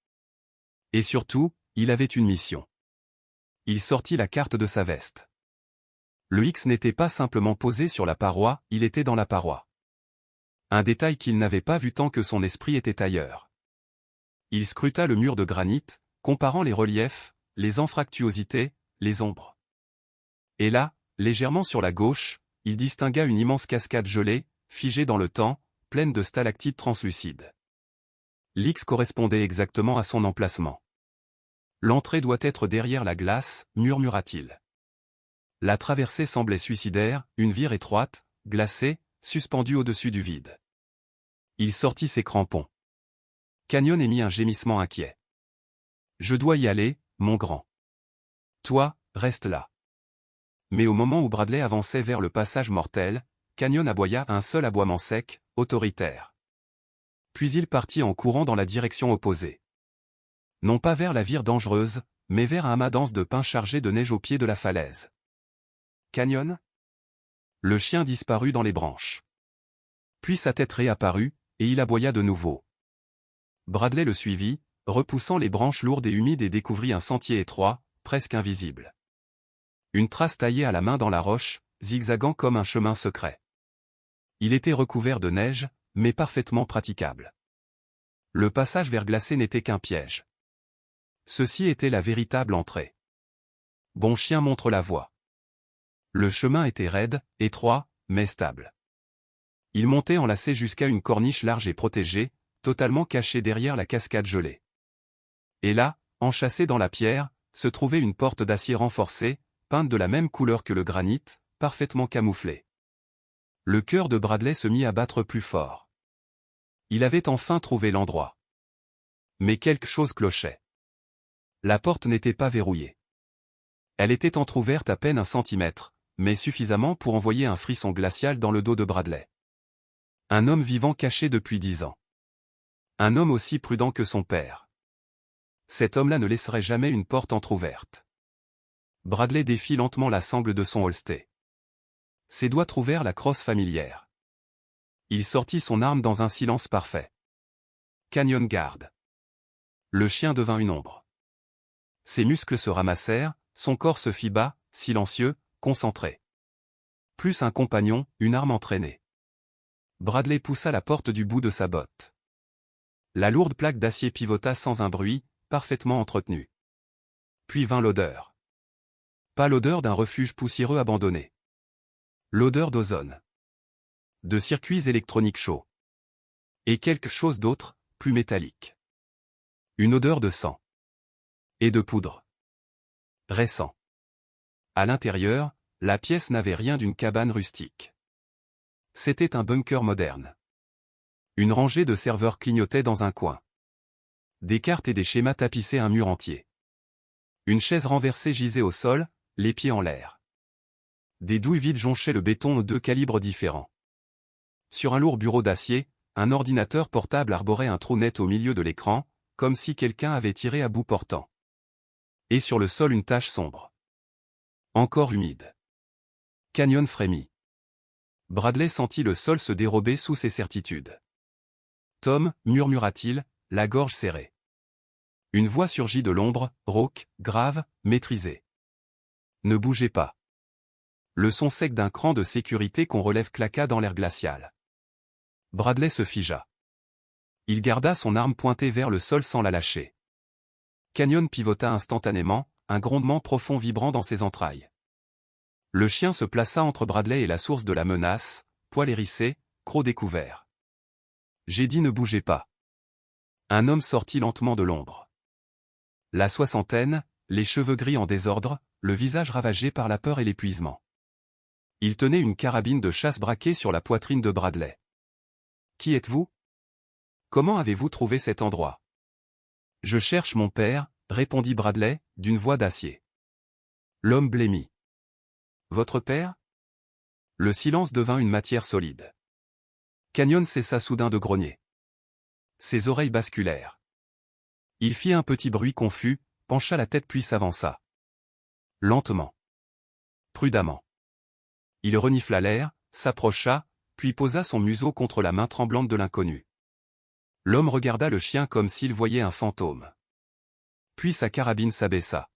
Et surtout, il avait une mission. Il sortit la carte de sa veste. Le X n'était pas simplement posé sur la paroi, il était dans la paroi. Un détail qu'il n'avait pas vu tant que son esprit était ailleurs. Il scruta le mur de granit, comparant les reliefs, les anfractuosités, les ombres. Et là, légèrement sur la gauche, il distingua une immense cascade gelée, figée dans le temps, pleine de stalactites translucides. L'X correspondait exactement à son emplacement. L'entrée doit être derrière la glace, murmura-t-il. La traversée semblait suicidaire, une vire étroite, glacée, suspendue au-dessus du vide. Il sortit ses crampons. Canyon émit un gémissement inquiet. « Je dois y aller, mon grand. Toi, reste là. » Mais au moment où Bradley avançait vers le passage mortel, Canyon aboya un seul aboiement sec, autoritaire. Puis il partit en courant dans la direction opposée. Non pas vers la vire dangereuse, mais vers un amas dense de pins chargé de neige au pied de la falaise. Canyon ? Le chien disparut dans les branches. Puis sa tête réapparut, et il aboya de nouveau. Bradley le suivit, repoussant les branches lourdes et humides et découvrit un sentier étroit, presque invisible. Une trace taillée à la main dans la roche, zigzagant comme un chemin secret. Il était recouvert de neige, mais parfaitement praticable. Le passage verglacé n'était qu'un piège. Ceci était la véritable entrée. Bon chien montre la voie. Le chemin était raide, étroit, mais stable. Il montait enlacé jusqu'à une corniche large et protégée, totalement cachée derrière la cascade gelée. Et là, enchâssée dans la pierre, se trouvait une porte d'acier renforcée, peinte de la même couleur que le granit, parfaitement camouflée. Le cœur de Bradley se mit à battre plus fort. Il avait enfin trouvé l'endroit. Mais quelque chose clochait. La porte n'était pas verrouillée. Elle était entr'ouverte à peine 1 centimètre, mais suffisamment pour envoyer un frisson glacial dans le dos de Bradley. Un homme vivant caché depuis 10 ans. Un homme aussi prudent que son père. Cet homme-là ne laisserait jamais une porte entr'ouverte. Bradley défit lentement la sangle de son holster. Ses doigts trouvèrent la crosse familière. Il sortit son arme dans un silence parfait. Canyon garde. Le chien devint une ombre. Ses muscles se ramassèrent, son corps se fit bas, silencieux, concentré. Plus un compagnon, une arme entraînée. Bradley poussa la porte du bout de sa botte. La lourde plaque d'acier pivota sans un bruit, parfaitement entretenue. Puis vint l'odeur. Pas l'odeur d'un refuge poussiéreux abandonné. L'odeur d'ozone. De circuits électroniques chauds. Et quelque chose d'autre, plus métallique. Une odeur de sang. Et de poudre. Récent. À l'intérieur, la pièce n'avait rien d'une cabane rustique. C'était un bunker moderne. Une rangée de serveurs clignotait dans un coin. Des cartes et des schémas tapissaient un mur entier. Une chaise renversée gisait au sol, les pieds en l'air. Des douilles vides jonchaient le béton de 2 calibres différents. Sur un lourd bureau d'acier, un ordinateur portable arborait un trou net au milieu de l'écran, comme si quelqu'un avait tiré à bout portant. Et sur le sol une tache sombre. Encore humide. Canyon frémit. Bradley sentit le sol se dérober sous ses certitudes. « Tom » murmura-t-il, la gorge serrée. Une voix surgit de l'ombre, rauque, grave, maîtrisée. « Ne bougez pas. » Le son sec d'un cran de sécurité qu'on relève claqua dans l'air glacial. Bradley se figea. Il garda son arme pointée vers le sol sans la lâcher. Canyon pivota instantanément, un grondement profond vibrant dans ses entrailles. Le chien se plaça entre Bradley et la source de la menace, poil hérissé, croc découvert. « J'ai dit ne bougez pas. » Un homme sortit lentement de l'ombre. La soixantaine, les cheveux gris en désordre, le visage ravagé par la peur et l'épuisement. Il tenait une carabine de chasse braquée sur la poitrine de Bradley. « Qui êtes-vous? Comment avez-vous trouvé cet endroit? » « Je cherche mon père, » répondit Bradley, d'une voix d'acier. L'homme blêmit. « Votre père ?» Le silence devint une matière solide. Canyon cessa soudain de grogner. Ses oreilles basculèrent. Il fit un petit bruit confus, pencha la tête puis s'avança. Lentement. Prudemment. Il renifla l'air, s'approcha, puis posa son museau contre la main tremblante de l'inconnu. L'homme regarda le chien comme s'il voyait un fantôme. Puis sa carabine s'abaissa.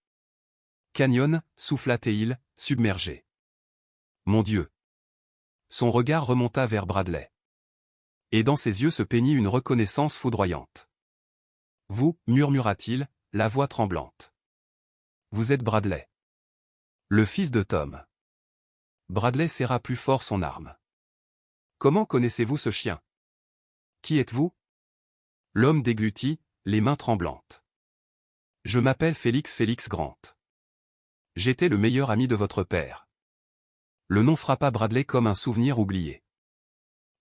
Canyon, souffla-t-il, submergé. Mon Dieu! Son regard remonta vers Bradley. Et dans ses yeux se peignit une reconnaissance foudroyante. Vous, murmura-t-il, la voix tremblante. Vous êtes Bradley. Le fils de Tom. Bradley serra plus fort son arme. Comment connaissez-vous ce chien? Qui êtes-vous? L'homme déglutit, les mains tremblantes. Je m'appelle Félix Grant. J'étais le meilleur ami de votre père. Le nom frappa Bradley comme un souvenir oublié.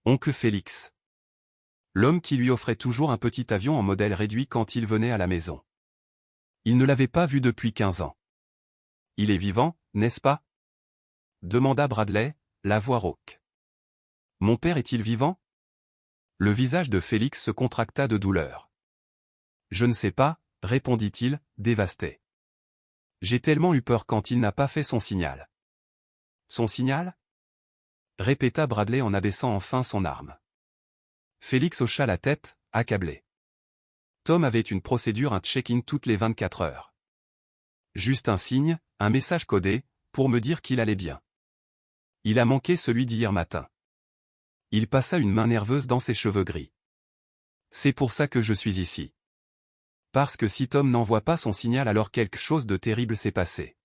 Oncle Félix. L'homme qui lui offrait toujours un petit avion en modèle réduit quand il venait à la maison. Il ne l'avait pas vu depuis 15 ans. Il est vivant, n'est-ce pas? Demanda Bradley, la voix rauque. Mon père est-il vivant? Le visage de Félix se contracta de douleur. Je ne sais pas, répondit-il, dévasté. J'ai tellement eu peur quand il n'a pas fait son signal. Son signal? Répéta Bradley en abaissant enfin son arme. Félix hocha la tête, accablé. Tom avait une procédure, un check-in toutes les 24 heures. Juste un signe, un message codé, pour me dire qu'il allait bien. Il a manqué celui d'hier matin. Il passa une main nerveuse dans ses cheveux gris. C'est pour ça que je suis ici. Parce que si Tom n'envoie pas son signal, alors quelque chose de terrible s'est passé.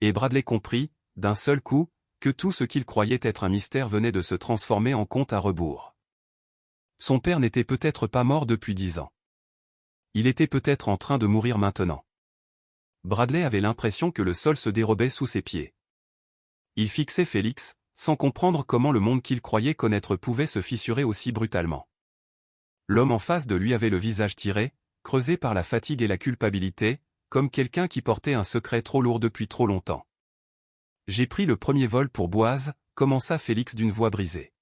Et Bradley comprit, d'un seul coup, que tout ce qu'il croyait être un mystère venait de se transformer en compte à rebours. Son père n'était peut-être pas mort depuis 10 ans. Il était peut-être en train de mourir maintenant. Bradley avait l'impression que le sol se dérobait sous ses pieds. Il fixait Félix, sans comprendre comment le monde qu'il croyait connaître pouvait se fissurer aussi brutalement. L'homme en face de lui avait le visage tiré, creusé par la fatigue et la culpabilité, comme quelqu'un qui portait un secret trop lourd depuis trop longtemps. J'ai pris le premier vol pour Boise, commença Félix d'une voix brisée.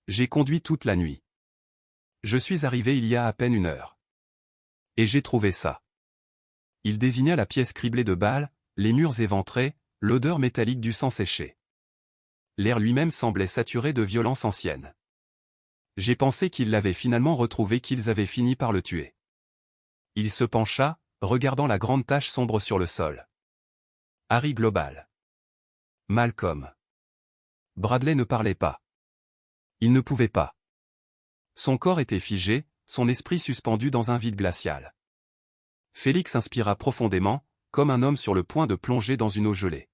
J'ai conduit toute la nuit. Je suis arrivé il y a à peine 1 heure. Et j'ai trouvé ça. Il désigna la pièce criblée de balles, les murs éventrés, l'odeur métallique du sang séché. L'air lui-même semblait saturé de violence ancienne. J'ai pensé qu'ils l'avaient finalement retrouvé, qu'ils avaient fini par le tuer. Il se pencha, regardant la grande tache sombre sur le sol. Harry Global. Malcolm. Bradley ne parlait pas. Il ne pouvait pas. Son corps était figé, son esprit suspendu dans un vide glacial. Félix inspira profondément, comme un homme sur le point de plonger dans une eau gelée.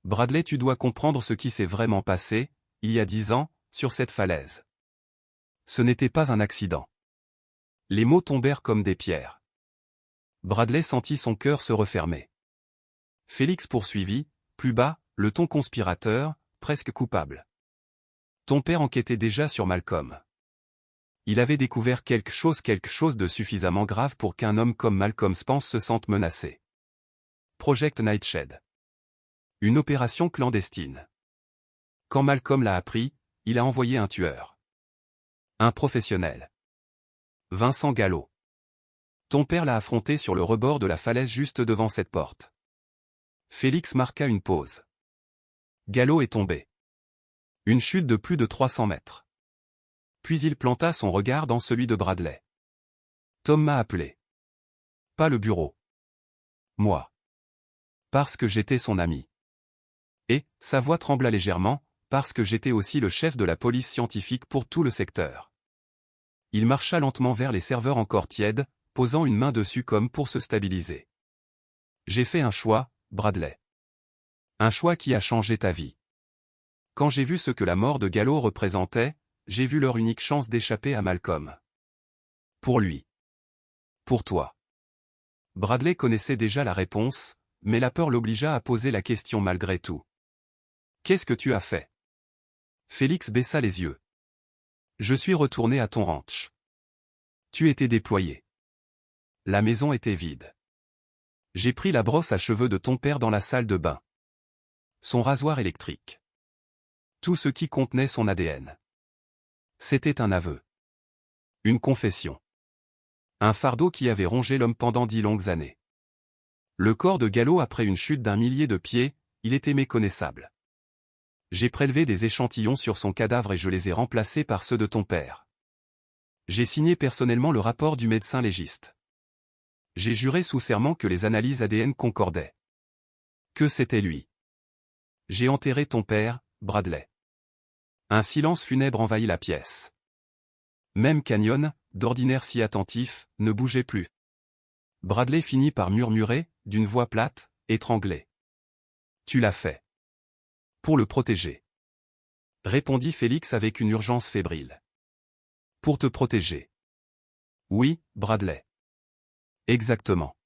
Bradley, tu dois comprendre ce qui s'est vraiment passé, il y a 10 ans, sur cette falaise. Ce n'était pas un accident. Les mots tombèrent comme des pierres. Bradley sentit son cœur se refermer. Félix poursuivit, plus bas, le ton conspirateur, presque coupable. Ton père enquêtait déjà sur Malcolm. Il avait découvert quelque chose de suffisamment grave pour qu'un homme comme Malcolm Spence se sente menacé. Project Nightshade. Une opération clandestine. Quand Malcolm l'a appris, il a envoyé un tueur. Un professionnel. Vincent Gallo. Ton père l'a affronté sur le rebord de la falaise juste devant cette porte. Félix marqua une pause. Gallo est tombé. Une chute de plus de 300 mètres. Puis il planta son regard dans celui de Bradley. Tom m'a appelé. Pas le bureau. Moi. Parce que j'étais son ami. Et, sa voix trembla légèrement, parce que j'étais aussi le chef de la police scientifique pour tout le secteur. Il marcha lentement vers les serveurs encore tièdes, posant une main dessus comme pour se stabiliser. J'ai fait un choix, Bradley. Un choix qui a changé ta vie. Quand j'ai vu ce que la mort de Gallo représentait, j'ai vu leur unique chance d'échapper à Malcolm. Pour lui. Pour toi. Bradley connaissait déjà la réponse, mais la peur l'obligea à poser la question malgré tout. Qu'est-ce que tu as fait? Félix baissa les yeux. Je suis retourné à ton ranch. Tu étais déployé. La maison était vide. J'ai pris la brosse à cheveux de ton père dans la salle de bain. Son rasoir électrique. Tout ce qui contenait son ADN. C'était un aveu. Une confession. Un fardeau qui avait rongé l'homme pendant 10 longues années. Le corps de Gallo après une chute d'un millier de pieds, il était méconnaissable. J'ai prélevé des échantillons sur son cadavre et je les ai remplacés par ceux de ton père. J'ai signé personnellement le rapport du médecin légiste. J'ai juré sous serment que les analyses ADN concordaient. Que c'était lui. J'ai enterré ton père, Bradley. Un silence funèbre envahit la pièce. Même Canyon, d'ordinaire si attentif, ne bougeait plus. Bradley finit par murmurer, d'une voix plate, étranglée. Tu l'as fait. Pour le protéger. Répondit Félix avec une urgence fébrile. Pour te protéger. Oui, Bradley. Exactement.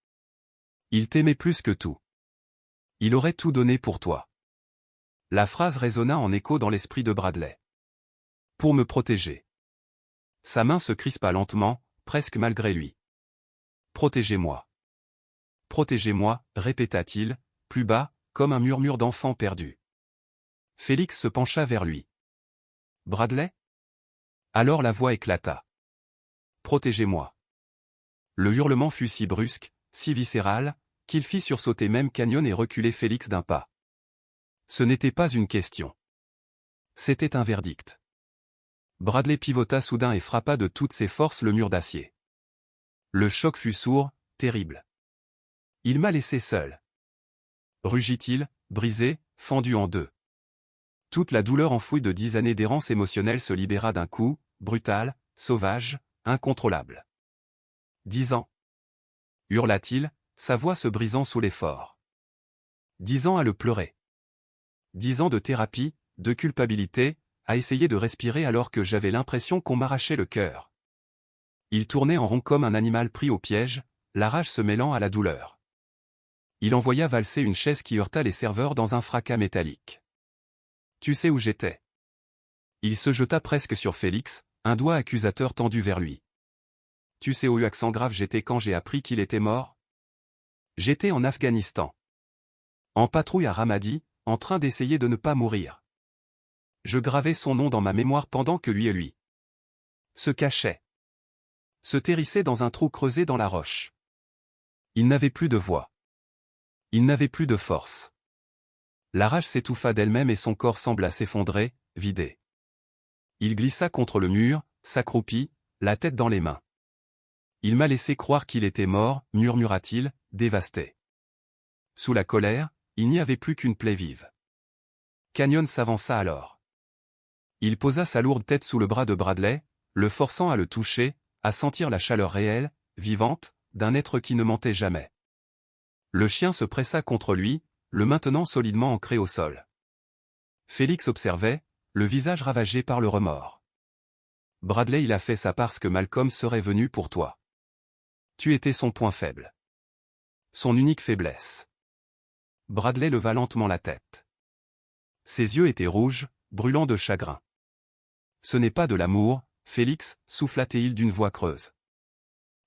Il t'aimait plus que tout. Il aurait tout donné pour toi. La phrase résonna en écho dans l'esprit de Bradley. Pour me protéger. Sa main se crispa lentement, presque malgré lui. Protégez-moi. Protégez-moi, répéta-t-il, plus bas, comme un murmure d'enfant perdu. Félix se pencha vers lui. Bradley? Alors la voix éclata. Protégez-moi. Le hurlement fut si brusque, si viscéral, qu'il fit sursauter même Canyon et reculer Félix d'un pas. Ce n'était pas une question. C'était un verdict. Bradley pivota soudain et frappa de toutes ses forces le mur d'acier. Le choc fut sourd, terrible. Il m'a laissé seul. Rugit-il, brisé, fendu en deux. Toute la douleur enfouie de 10 années d'errance émotionnelle se libéra d'un coup, brutal, sauvage, incontrôlable. 10 ans. Hurla-t-il, sa voix se brisant sous l'effort. 10 ans à le pleurer. 10 ans de thérapie, de culpabilité, à essayer de respirer alors que j'avais l'impression qu'on m'arrachait le cœur. Il tournait en rond comme un animal pris au piège, la rage se mêlant à la douleur. Il envoya valser une chaise qui heurta les serveurs dans un fracas métallique. Tu sais où j'étais. Il se jeta presque sur Félix, un doigt accusateur tendu vers lui. Tu sais où accent grave j'étais quand j'ai appris qu'il était mort? J'étais en Afghanistan. En patrouille à Ramadi, en train d'essayer de ne pas mourir. Je gravais son nom dans ma mémoire pendant que lui et lui se cachaient. Se terrissaient dans un trou creusé dans la roche. Il n'avait plus de voix. Il n'avait plus de force. La rage s'étouffa d'elle-même et son corps sembla s'effondrer, vidé. Il glissa contre le mur, s'accroupit, la tête dans les mains. Il m'a laissé croire qu'il était mort, murmura-t-il, dévasté. Sous la colère, il n'y avait plus qu'une plaie vive. Canyon s'avança alors. Il posa sa lourde tête sous le bras de Bradley, le forçant à le toucher, à sentir la chaleur réelle, vivante, d'un être qui ne mentait jamais. Le chien se pressa contre lui, le maintenant solidement ancré au sol. Félix observait, le visage ravagé par le remords. Bradley il a fait ça parce que Malcolm serait venu pour toi. Tu étais son point faible. Son unique faiblesse. Bradley leva lentement la tête. Ses yeux étaient rouges, brûlants de chagrin. Ce n'est pas de l'amour, Félix, souffla-t-il d'une voix creuse.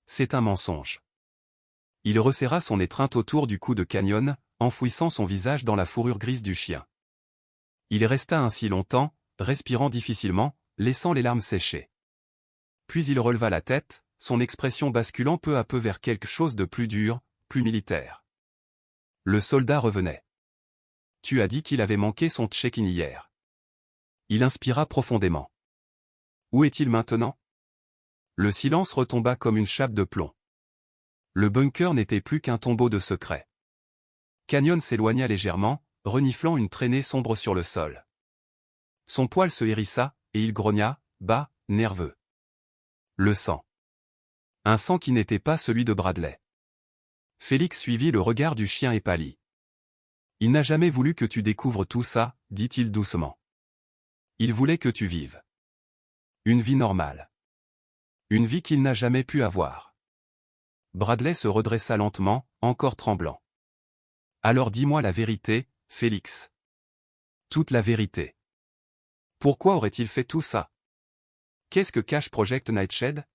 C'est un mensonge. Il resserra son étreinte autour du cou de Canyon, enfouissant son visage dans la fourrure grise du chien. Il resta ainsi longtemps, respirant difficilement, laissant les larmes sécher. Puis il releva la tête, son expression basculant peu à peu vers quelque chose de plus dur, plus militaire. Le soldat revenait. Tu as dit qu'il avait manqué son check-in hier. Il inspira profondément. Où est-il maintenant? Le silence retomba comme une chape de plomb. Le bunker n'était plus qu'un tombeau de secrets. Canyon s'éloigna légèrement, reniflant une traînée sombre sur le sol. Son poil se hérissa, et il grogna, bas, nerveux. Le sang. Un sang qui n'était pas celui de Bradley. Félix suivit le regard du chien et pâlit. Il n'a jamais voulu que tu découvres tout ça, dit-il doucement. Il voulait que tu vives. Une vie normale. Une vie qu'il n'a jamais pu avoir. Bradley se redressa lentement, encore tremblant. Alors dis-moi la vérité, Félix. Toute la vérité. Pourquoi aurait-il fait tout ça? Qu'est-ce que cache Project Nightshade?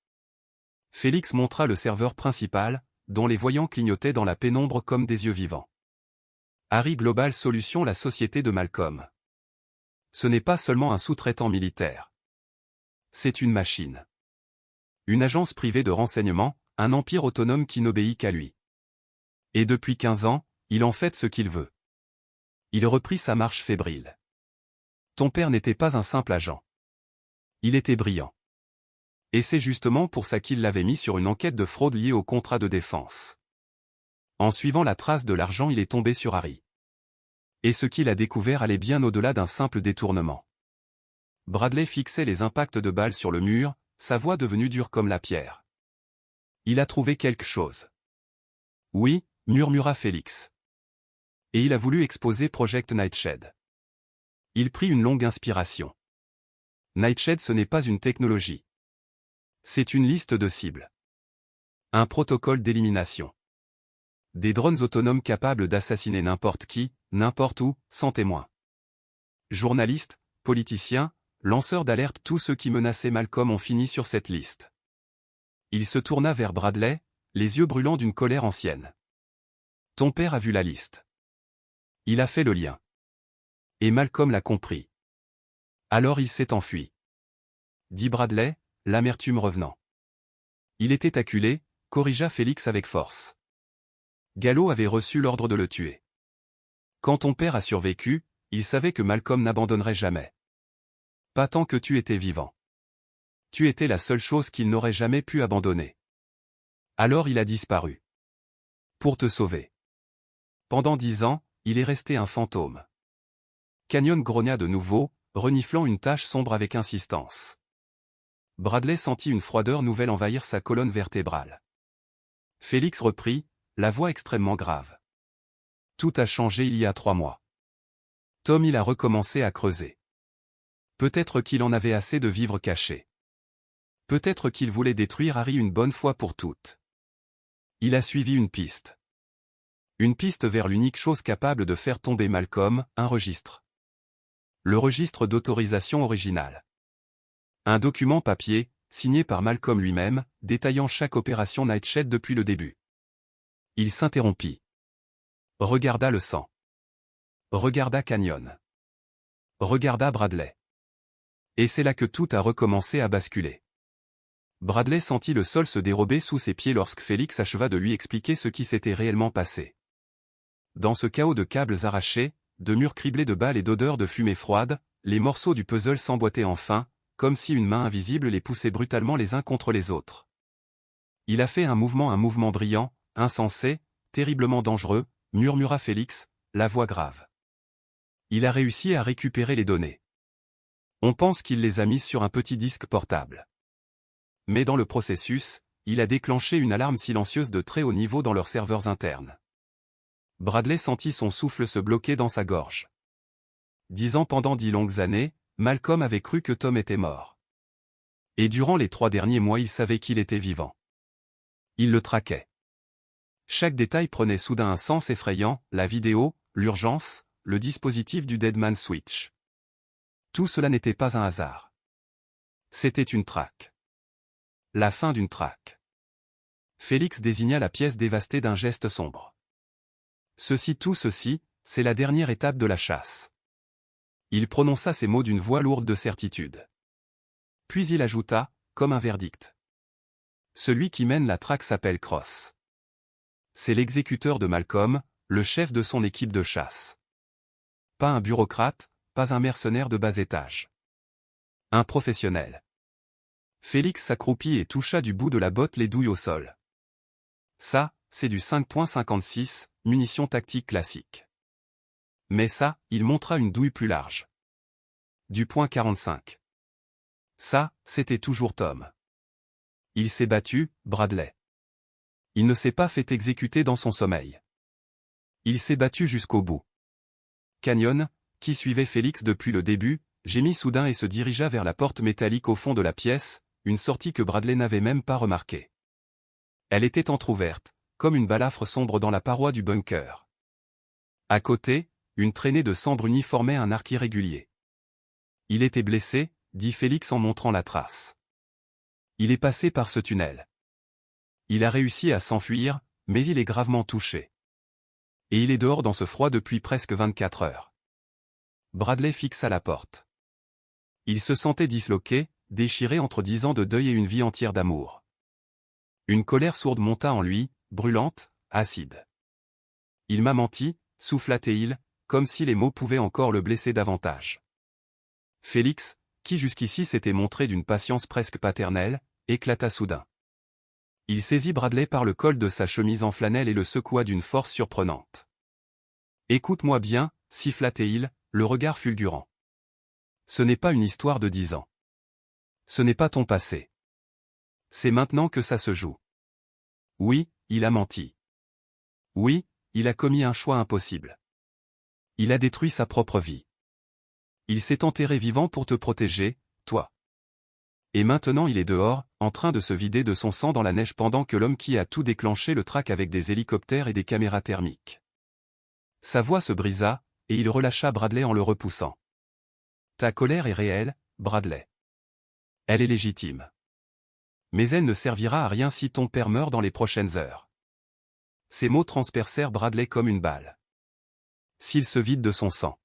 Félix montra le serveur principal, dont les voyants clignotaient dans la pénombre comme des yeux vivants. Harry Global Solutions, la société de Malcolm. Ce n'est pas seulement un sous-traitant militaire. C'est une machine. Une agence privée de renseignement, un empire autonome qui n'obéit qu'à lui. Et depuis 15 ans, il en fait ce qu'il veut. Il reprit sa marche fébrile. Ton père n'était pas un simple agent. Il était brillant. Et c'est justement pour ça qu'il l'avait mis sur une enquête de fraude liée au contrat de défense. En suivant la trace de l'argent, il est tombé sur Harry. Et ce qu'il a découvert allait bien au-delà d'un simple détournement. Bradley fixait les impacts de balles sur le mur, sa voix devenue dure comme la pierre. Il a trouvé quelque chose. Oui, murmura Félix. Et il a voulu exposer Project Nightshade. Il prit une longue inspiration. Nightshade, ce n'est pas une technologie. C'est une liste de cibles. Un protocole d'élimination. Des drones autonomes capables d'assassiner n'importe qui, n'importe où, sans témoin. Journalistes, politiciens, lanceurs d'alerte, tous ceux qui menaçaient Malcolm ont fini sur cette liste. Il se tourna vers Bradley, les yeux brûlants d'une colère ancienne. Ton père a vu la liste. Il a fait le lien. Et Malcolm l'a compris. Alors il s'est enfui. Dit Bradley, l'amertume revenant. Il était acculé, corrigea Félix avec force. Gallo avait reçu l'ordre de le tuer. Quand ton père a survécu, il savait que Malcolm n'abandonnerait jamais. Pas tant que tu étais vivant. Tu étais la seule chose qu'il n'aurait jamais pu abandonner. Alors il a disparu. Pour te sauver. Pendant 10 ans, il est resté un fantôme. Canyon grogna de nouveau, reniflant une tache sombre avec insistance. Bradley sentit une froideur nouvelle envahir sa colonne vertébrale. Félix reprit, la voix extrêmement grave. Tout a changé il y a 3 mois. Tom, il a recommencé à creuser. Peut-être qu'il en avait assez de vivre caché. Peut-être qu'il voulait détruire Harry une bonne fois pour toutes. Il a suivi une piste. Une piste vers l'unique chose capable de faire tomber Malcolm, un registre. Le registre d'autorisation originale. Un document papier, signé par Malcolm lui-même, détaillant chaque opération Nightshade depuis le début. Il s'interrompit. Regarda le sang. Regarda Canyon. Regarda Bradley. Et c'est là que tout a recommencé à basculer. Bradley sentit le sol se dérober sous ses pieds lorsque Félix acheva de lui expliquer ce qui s'était réellement passé. Dans ce chaos de câbles arrachés, de murs criblés de balles et d'odeurs de fumée froide, les morceaux du puzzle s'emboîtaient enfin, comme si une main invisible les poussait brutalement les uns contre les autres. Il a fait un mouvement brillant, insensé, terriblement dangereux, murmura Félix, la voix grave. Il a réussi à récupérer les données. On pense qu'il les a mises sur un petit disque portable. Mais dans le processus, il a déclenché une alarme silencieuse de très haut niveau dans leurs serveurs internes. Bradley sentit son souffle se bloquer dans sa gorge. 10 ans pendant 10 longues années, Malcolm avait cru que Tom était mort. Et durant les 3 derniers mois il savait qu'il était vivant. Il le traquait. Chaque détail prenait soudain un sens effrayant, la vidéo, l'urgence, le dispositif du Deadman Switch. Tout cela n'était pas un hasard. C'était une traque. La fin d'une traque. Félix désigna la pièce dévastée d'un geste sombre. Tout ceci, c'est la dernière étape de la chasse. Il prononça ces mots d'une voix lourde de certitude. Puis il ajouta, comme un verdict. Celui qui mène la traque s'appelle Cross. C'est l'exécuteur de Malcolm, le chef de son équipe de chasse. Pas un bureaucrate, pas un mercenaire de bas étage. Un professionnel. Félix s'accroupit et toucha du bout de la botte les douilles au sol. Ça, c'est du 5.56, munitions tactiques classiques. Mais ça, il montra une douille plus large. Du .45. Ça, c'était toujours Tom. Il s'est battu, Bradley. Il ne s'est pas fait exécuter dans son sommeil. Il s'est battu jusqu'au bout. Canyon, qui suivait Félix depuis le début, gémit soudain et se dirigea vers la porte métallique au fond de la pièce, une sortie que Bradley n'avait même pas remarquée. Elle était entr'ouverte, comme une balafre sombre dans la paroi du bunker. À côté, une traînée de sang bruni formait un arc irrégulier. Il était blessé, dit Félix en montrant la trace. Il est passé par ce tunnel. Il a réussi à s'enfuir, mais il est gravement touché. Et il est dehors dans ce froid depuis presque 24 heures. Bradley fixa la porte. Il se sentait disloqué, déchiré entre 10 ans de deuil et une vie entière d'amour. Une colère sourde monta en lui, brûlante, acide. Il m'a menti, souffla-t-il, comme si les mots pouvaient encore le blesser davantage. Félix, qui jusqu'ici s'était montré d'une patience presque paternelle, éclata soudain. Il saisit Bradley par le col de sa chemise en flanelle et le secoua d'une force surprenante. « Écoute-moi bien, siffla-t-il, le regard fulgurant. Ce n'est pas une histoire de 10 ans. Ce n'est pas ton passé. C'est maintenant que ça se joue. Oui, il a menti. Oui, il a commis un choix impossible. Il a détruit sa propre vie. Il s'est enterré vivant pour te protéger, toi. Et maintenant il est dehors, en train de se vider de son sang dans la neige pendant que l'homme qui a tout déclenché le traque avec des hélicoptères et des caméras thermiques. » Sa voix se brisa, et il relâcha Bradley en le repoussant. « Ta colère est réelle, Bradley. Elle est légitime. Mais elle ne servira à rien si ton père meurt dans les prochaines heures. » Ces mots transpercèrent Bradley comme une balle. S'il se vide de son sang.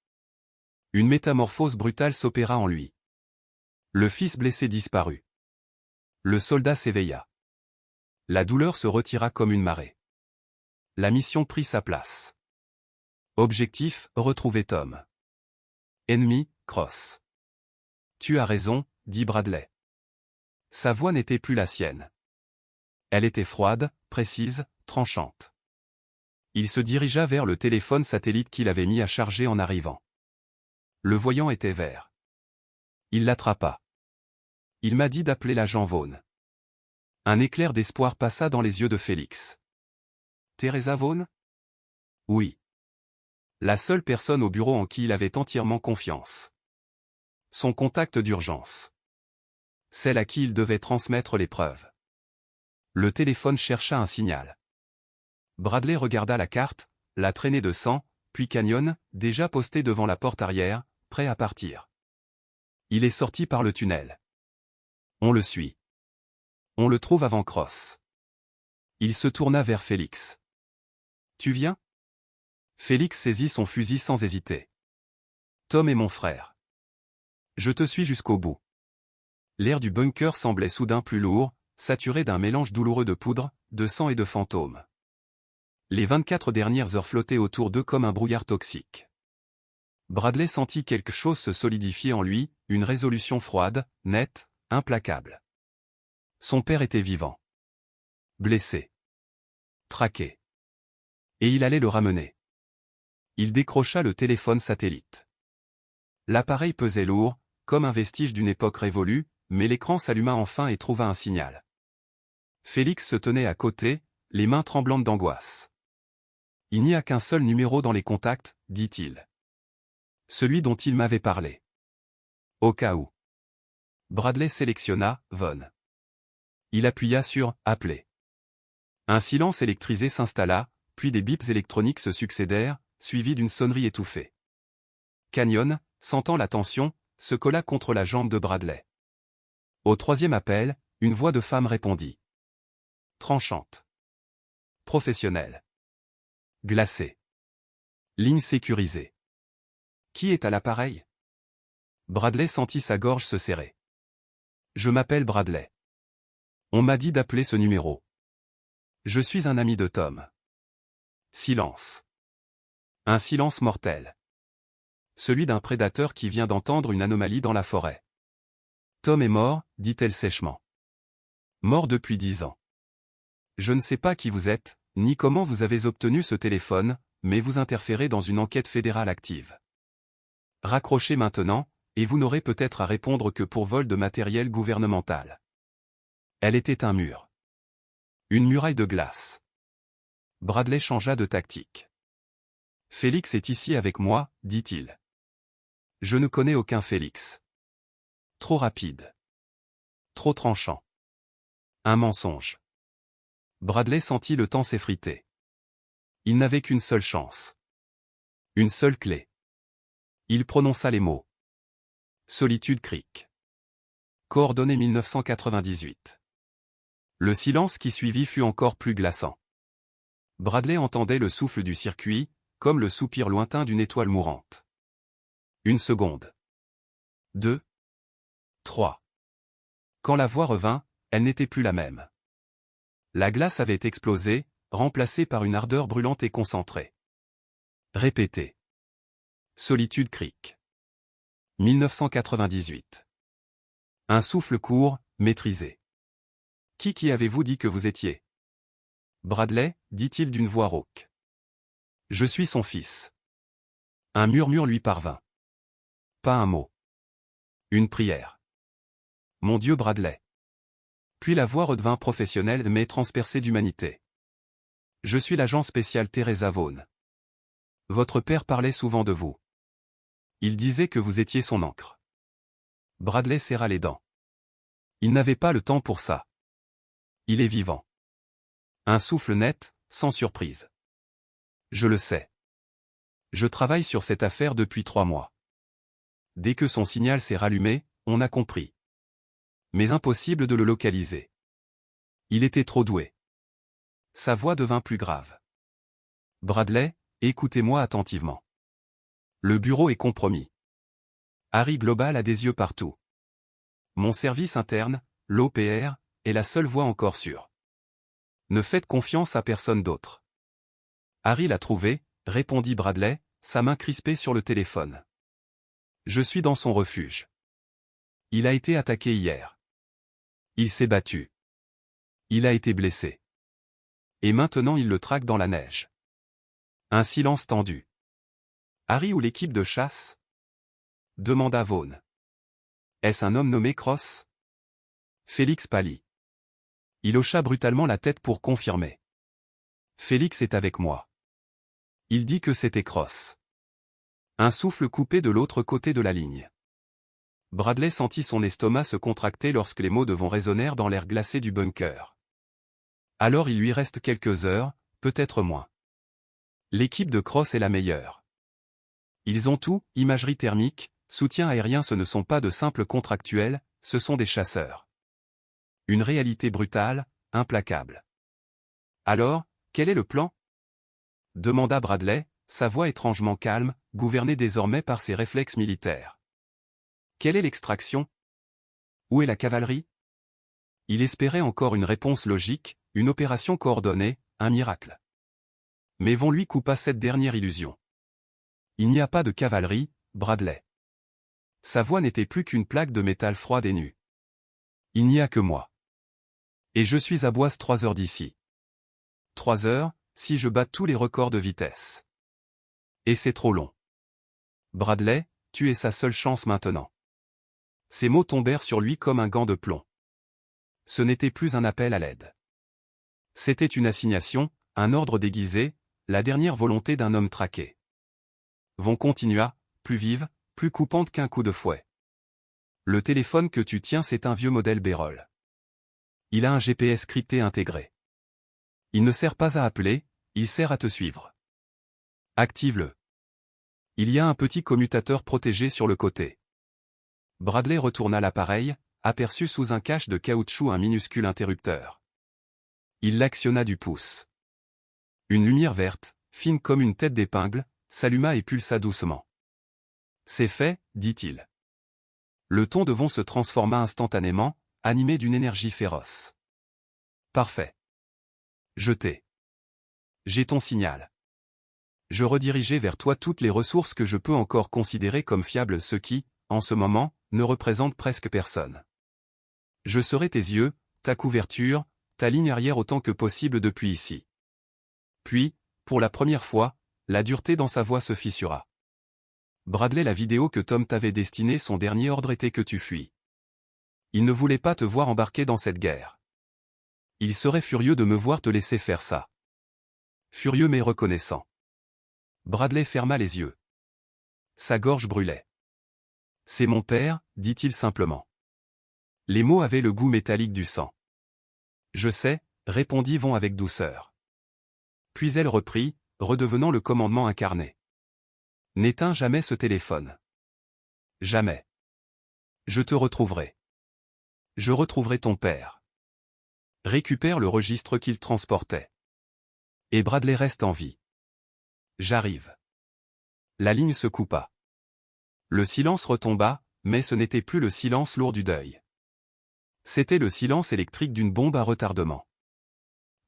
Une métamorphose brutale s'opéra en lui. Le fils blessé disparut. Le soldat s'éveilla. La douleur se retira comme une marée. La mission prit sa place. Objectif, retrouver Tom. Ennemi, Cross. Tu as raison, dit Bradley. Sa voix n'était plus la sienne. Elle était froide, précise, tranchante. Il se dirigea vers le téléphone satellite qu'il avait mis à charger en arrivant. Le voyant était vert. Il l'attrapa. Il m'a dit d'appeler l'agent Vaughn. Un éclair d'espoir passa dans les yeux de Félix. Teresa Vaughn? Oui. La seule personne au bureau en qui il avait entièrement confiance. Son contact d'urgence. Celle à qui il devait transmettre les preuves. Le téléphone chercha un signal. Bradley regarda la carte, la traînée de sang, puis Canyon, déjà posté devant la porte arrière, prêt à partir. Il est sorti par le tunnel. On le suit. On le trouve avant Cross. Il se tourna vers Félix. Tu viens? Félix saisit son fusil sans hésiter. Tom est mon frère. Je te suis jusqu'au bout. L'air du bunker semblait soudain plus lourd, saturé d'un mélange douloureux de poudre, de sang et de fantômes. Les 24 dernières heures flottaient autour d'eux comme un brouillard toxique. Bradley sentit quelque chose se solidifier en lui, une résolution froide, nette, implacable. Son père était vivant. Blessé. Traqué. Et il allait le ramener. Il décrocha le téléphone satellite. L'appareil pesait lourd, comme un vestige d'une époque révolue, mais l'écran s'alluma enfin et trouva un signal. Félix se tenait à côté, les mains tremblantes d'angoisse. Il n'y a qu'un seul numéro dans les contacts, dit-il. Celui dont il m'avait parlé. Au cas où. Bradley sélectionna Vaughn. Il appuya sur « Appeler ». Un silence électrisé s'installa, puis des bips électroniques se succédèrent, suivis d'une sonnerie étouffée. Canyon, sentant la tension, se colla contre la jambe de Bradley. Au troisième appel, une voix de femme répondit. Tranchante. Professionnelle. Glacée. Ligne sécurisée. Qui est à l'appareil? Bradley sentit sa gorge se serrer. Je m'appelle Bradley. On m'a dit d'appeler ce numéro. Je suis un ami de Tom. Silence. Un silence mortel. Celui d'un prédateur qui vient d'entendre une anomalie dans la forêt. Tom est mort, dit-elle sèchement. Mort depuis 10 ans. Je ne sais pas qui vous êtes, ni comment vous avez obtenu ce téléphone, mais vous interférez dans une enquête fédérale active. Raccrochez maintenant, et vous n'aurez peut-être à répondre que pour vol de matériel gouvernemental. Elle était un mur. Une muraille de glace. Bradley changea de tactique. Félix est ici avec moi, dit-il. Je ne connais aucun Félix. Trop rapide. Trop tranchant. Un mensonge. Bradley sentit le temps s'effriter. Il n'avait qu'une seule chance. Une seule clé. Il prononça les mots. Solitude Creek. Coordonnées 1998. Le silence qui suivit fut encore plus glaçant. Bradley entendait le souffle du circuit, comme le soupir lointain d'une étoile mourante. 1 seconde. 2. 3. Quand la voix revint, elle n'était plus la même. La glace avait explosé, remplacée par une ardeur brûlante et concentrée. Répétez. Solitude Creek. 1998. Un souffle court, maîtrisé. Qui avez-vous dit que vous étiez? Bradley, dit-il d'une voix rauque. Je suis son fils. Un murmure lui parvint. Pas un mot. Une prière. Mon Dieu Bradley. Puis la voix redevint professionnelle mais transpercée d'humanité. Je suis l'agent spécial Teresa Vaughn. Votre père parlait souvent de vous. Il disait que vous étiez son ancre. Bradley serra les dents. Il n'avait pas le temps pour ça. Il est vivant. Un souffle net, sans surprise. Je le sais. Je travaille sur cette affaire depuis 3 mois. Dès que son signal s'est rallumé, on a compris. Mais impossible de le localiser. Il était trop doué. Sa voix devint plus grave. Bradley, écoutez-moi attentivement. Le bureau est compromis. Harry Global a des yeux partout. Mon service interne, l'OPR, est la seule voie encore sûre. Ne faites confiance à personne d'autre. Harry l'a trouvé, répondit Bradley, sa main crispée sur le téléphone. Je suis dans son refuge. Il a été attaqué hier. Il s'est battu. Il a été blessé. Et maintenant il le traque dans la neige. Un silence tendu. Harry ou l'équipe de chasse? Demanda Vaughn. Est-ce un homme nommé Cross? Félix pâlit. Il hocha brutalement la tête pour confirmer. Félix est avec moi. Il dit que c'était Cross. Un souffle coupé de l'autre côté de la ligne. Bradley sentit son estomac se contracter lorsque les mots de Vaughn résonnèrent dans l'air glacé du bunker. Alors il lui reste quelques heures, peut-être moins. L'équipe de Cross est la meilleure. Ils ont tout, imagerie thermique, soutien aérien, ce ne sont pas de simples contractuels, ce sont des chasseurs. Une réalité brutale, implacable. Alors, quel est le plan? Demanda Bradley, sa voix étrangement calme, gouvernée désormais par ses réflexes militaires. Quelle est l'extraction? Où est la cavalerie? Il espérait encore une réponse logique, une opération coordonnée, un miracle. Mais Vaughn lui coupa cette dernière illusion. Il n'y a pas de cavalerie, Bradley. Sa voix n'était plus qu'une plaque de métal froide et nue. Il n'y a que moi. Et je suis à Boise 3 heures d'ici. 3 heures, si je bats tous les records de vitesse. Et c'est trop long. Bradley, tu es sa seule chance maintenant. Ces mots tombèrent sur lui comme un gant de plomb. Ce n'était plus un appel à l'aide. C'était une assignation, un ordre déguisé, la dernière volonté d'un homme traqué. Vaughn continua, plus vive, plus coupante qu'un coup de fouet. Le téléphone que tu tiens, c'est un vieux modèle Bérol. Il a un GPS crypté intégré. Il ne sert pas à appeler, il sert à te suivre. Active-le. Il y a un petit commutateur protégé sur le côté. Bradley retourna l'appareil, aperçut sous un cache de caoutchouc un minuscule interrupteur. Il l'actionna du pouce. Une lumière verte, fine comme une tête d'épingle, s'alluma et pulsa doucement. C'est fait, dit-il. Le ton de Vaughn se transforma instantanément, animé d'une énergie féroce. Parfait. Je t'ai. J'ai ton signal. Je redirigeai vers toi toutes les ressources que je peux encore considérer comme fiables, ce qui, en ce moment, ne représente presque personne. Je serai tes yeux, ta couverture, ta ligne arrière autant que possible depuis ici. Puis, pour la première fois, la dureté dans sa voix se fissura. Bradley, la vidéo que Tom t'avait destinée, son dernier ordre était que tu fuis. Il ne voulait pas te voir embarqué dans cette guerre. Il serait furieux de me voir te laisser faire ça. Furieux mais reconnaissant. Bradley ferma les yeux. Sa gorge brûlait. C'est mon père, dit-il simplement. Les mots avaient le goût métallique du sang. Je sais, répondit Von avec douceur. Puis elle reprit, redevenant le commandement incarné. N'éteins jamais ce téléphone. Jamais. Je te retrouverai. Je retrouverai ton père. Récupère le registre qu'il transportait. Et Bradley reste en vie. J'arrive. La ligne se coupa. Le silence retomba, mais ce n'était plus le silence lourd du deuil. C'était le silence électrique d'une bombe à retardement.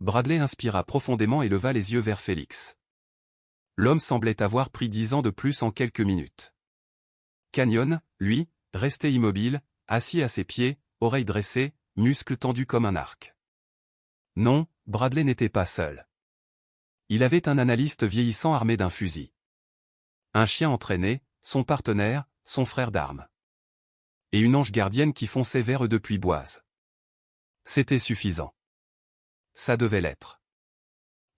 Bradley inspira profondément et leva les yeux vers Félix. L'homme semblait avoir pris 10 ans de plus en quelques minutes. Canyon, lui, restait immobile, assis à ses pieds, oreilles dressées, muscles tendus comme un arc. Non, Bradley n'était pas seul. Il avait un analyste vieillissant armé d'un fusil. Un chien entraîné, son partenaire, son frère d'armes. Et une ange gardienne qui fonçait vers eux depuis Boise. C'était suffisant. Ça devait l'être.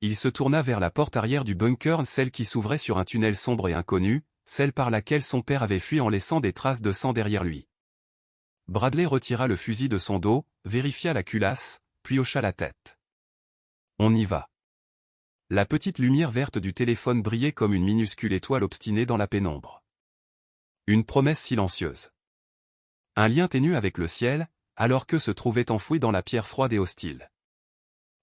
Il se tourna vers la porte arrière du bunker, celle qui s'ouvrait sur un tunnel sombre et inconnu, celle par laquelle son père avait fui en laissant des traces de sang derrière lui. Bradley retira le fusil de son dos, vérifia la culasse, puis hocha la tête. On y va. La petite lumière verte du téléphone brillait comme une minuscule étoile obstinée dans la pénombre. Une promesse silencieuse. Un lien ténu avec le ciel, alors que se trouvait enfoui dans la pierre froide et hostile.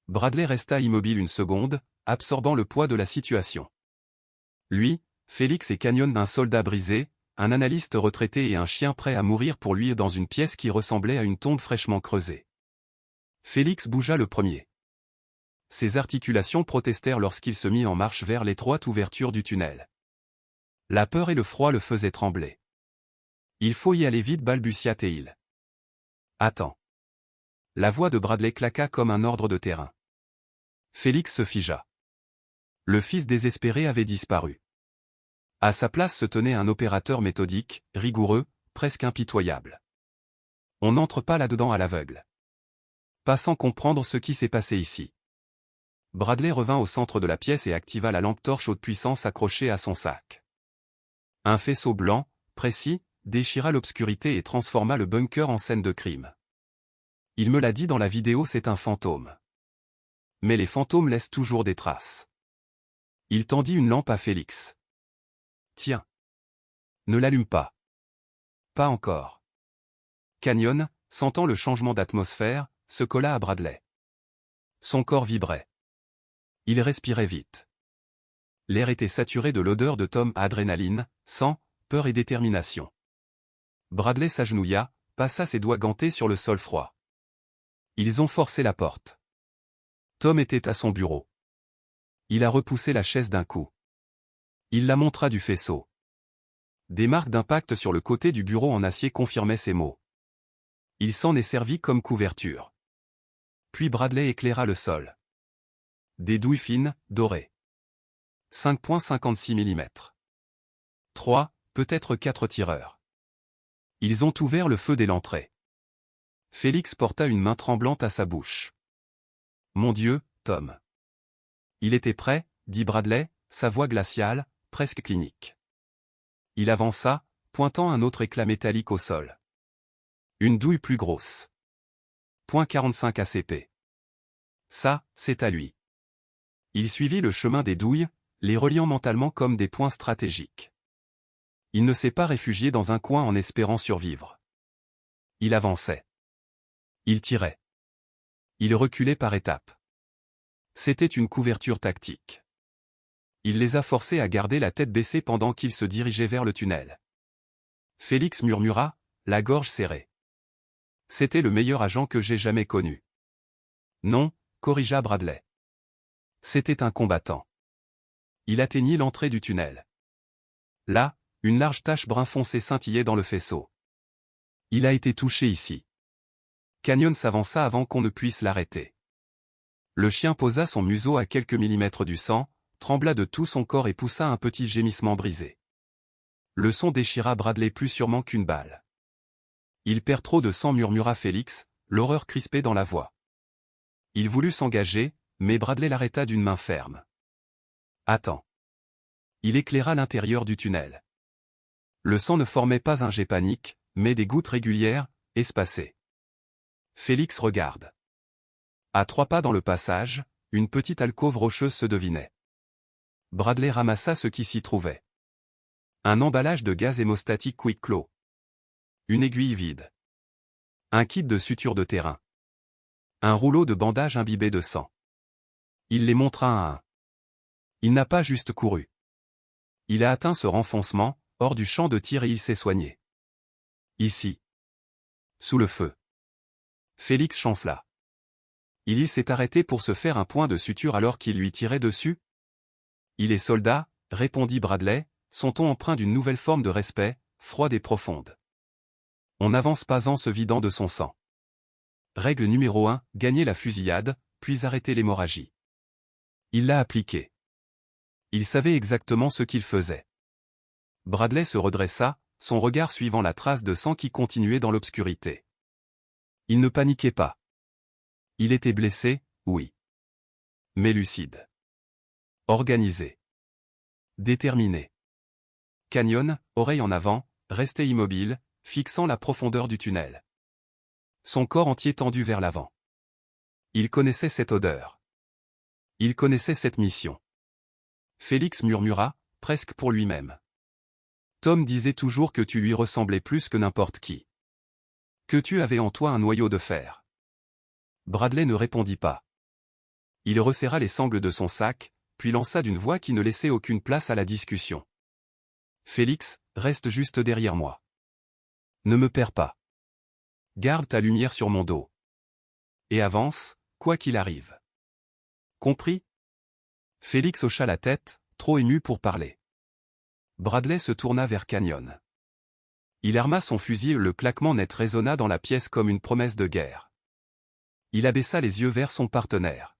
Bradley resta immobile une seconde, absorbant le poids de la situation. Lui, Félix et Canyon, un soldat brisé, un analyste retraité et un chien prêt à mourir pour lui dans une pièce qui ressemblait à une tombe fraîchement creusée. Félix bougea le premier. Ses articulations protestèrent lorsqu'il se mit en marche vers l'étroite ouverture du tunnel. La peur et le froid le faisaient trembler. Il faut y aller vite, balbutia-t-il. Attends. La voix de Bradley claqua comme un ordre de terrain. Félix se figea. Le fils désespéré avait disparu. À sa place se tenait un opérateur méthodique, rigoureux, presque impitoyable. On n'entre pas là-dedans à l'aveugle. Pas sans comprendre ce qui s'est passé ici. Bradley revint au centre de la pièce et activa la lampe torche haute puissance accrochée à son sac. Un faisceau blanc, précis, déchira l'obscurité et transforma le bunker en scène de crime. Il me l'a dit dans la vidéo, c'est un fantôme. Mais les fantômes laissent toujours des traces. Il tendit une lampe à Félix. Tiens. Ne l'allume pas. Pas encore. Canyon, sentant le changement d'atmosphère, se colla à Bradley. Son corps vibrait. Il respirait vite. L'air était saturé de l'odeur de Tom, adrénaline, sang, peur et détermination. Bradley s'agenouilla, passa ses doigts gantés sur le sol froid. Ils ont forcé la porte. Tom était à son bureau. Il a repoussé la chaise d'un coup. Il la montra du faisceau. Des marques d'impact sur le côté du bureau en acier confirmaient ses mots. Il s'en est servi comme couverture. Puis Bradley éclaira le sol. Des douilles fines, dorées. 5,56 mm. 3, peut-être 4 tireurs. Ils ont ouvert le feu dès l'entrée. Félix porta une main tremblante à sa bouche. Mon Dieu, Tom. Il était prêt, dit Bradley, sa voix glaciale, presque clinique. Il avança, pointant un autre éclat métallique au sol. Une douille plus grosse. .45 ACP. Ça, c'est à lui. Il suivit le chemin des douilles, les reliant mentalement comme des points stratégiques. Il ne s'est pas réfugié dans un coin en espérant survivre. Il avançait. Il tirait. Il reculait par étapes. C'était une couverture tactique. Il les a forcés à garder la tête baissée pendant qu'ils se dirigeaient vers le tunnel. Félix murmura, la gorge serrée. C'était le meilleur agent que j'ai jamais connu. Non, corrigea Bradley. C'était un combattant. Il atteignit l'entrée du tunnel. Là, une large tache brun foncé scintillait dans le faisceau. Il a été touché ici. Canyon s'avança avant qu'on ne puisse l'arrêter. Le chien posa son museau à quelques millimètres du sang, trembla de tout son corps et poussa un petit gémissement brisé. Le son déchira Bradley plus sûrement qu'une balle. Il perd trop de sang, murmura Félix, l'horreur crispée dans la voix. Il voulut s'engager, mais Bradley l'arrêta d'une main ferme. Attends. Il éclaira l'intérieur du tunnel. Le sang ne formait pas un jet panique, mais des gouttes régulières, espacées. Félix regarde. À 3 pas dans le passage, une petite alcôve rocheuse se devinait. Bradley ramassa ce qui s'y trouvait. Un emballage de gaz hémostatique Quick Claw. Une aiguille vide. Un kit de suture de terrain. Un rouleau de bandage imbibé de sang. Il les montra un à un. Il n'a pas juste couru. Il a atteint ce renfoncement, hors du champ de tir et il s'est soigné. Ici. Sous le feu. Félix chancela. Il s'est arrêté pour se faire un point de suture alors qu'il lui tirait dessus? Il est soldat, répondit Bradley, son ton empreint d'une nouvelle forme de respect, froide et profonde. On n'avance pas en se vidant de son sang. Règle numéro 1, gagner la fusillade, puis arrêter l'hémorragie. Il l'a appliquée. Il savait exactement ce qu'il faisait. Bradley se redressa, son regard suivant la trace de sang qui continuait dans l'obscurité. Il ne paniquait pas. Il était blessé, oui. Mais lucide. Organisé. Déterminé. Canyon, oreille en avant, restait immobile, fixant la profondeur du tunnel. Son corps entier tendu vers l'avant. Il connaissait cette odeur. Il connaissait cette mission. Félix murmura, presque pour lui-même. Tom disait toujours que tu lui ressemblais plus que n'importe qui. Que tu avais en toi un noyau de fer. Bradley ne répondit pas. Il resserra les sangles de son sac, puis lança d'une voix qui ne laissait aucune place à la discussion. Félix, reste juste derrière moi. Ne me perds pas. Garde ta lumière sur mon dos. Et avance, quoi qu'il arrive. Compris? Félix hocha la tête, trop ému pour parler. Bradley se tourna vers Canyon. Il arma son fusil et le claquement net résonna dans la pièce comme une promesse de guerre. Il abaissa les yeux vers son partenaire.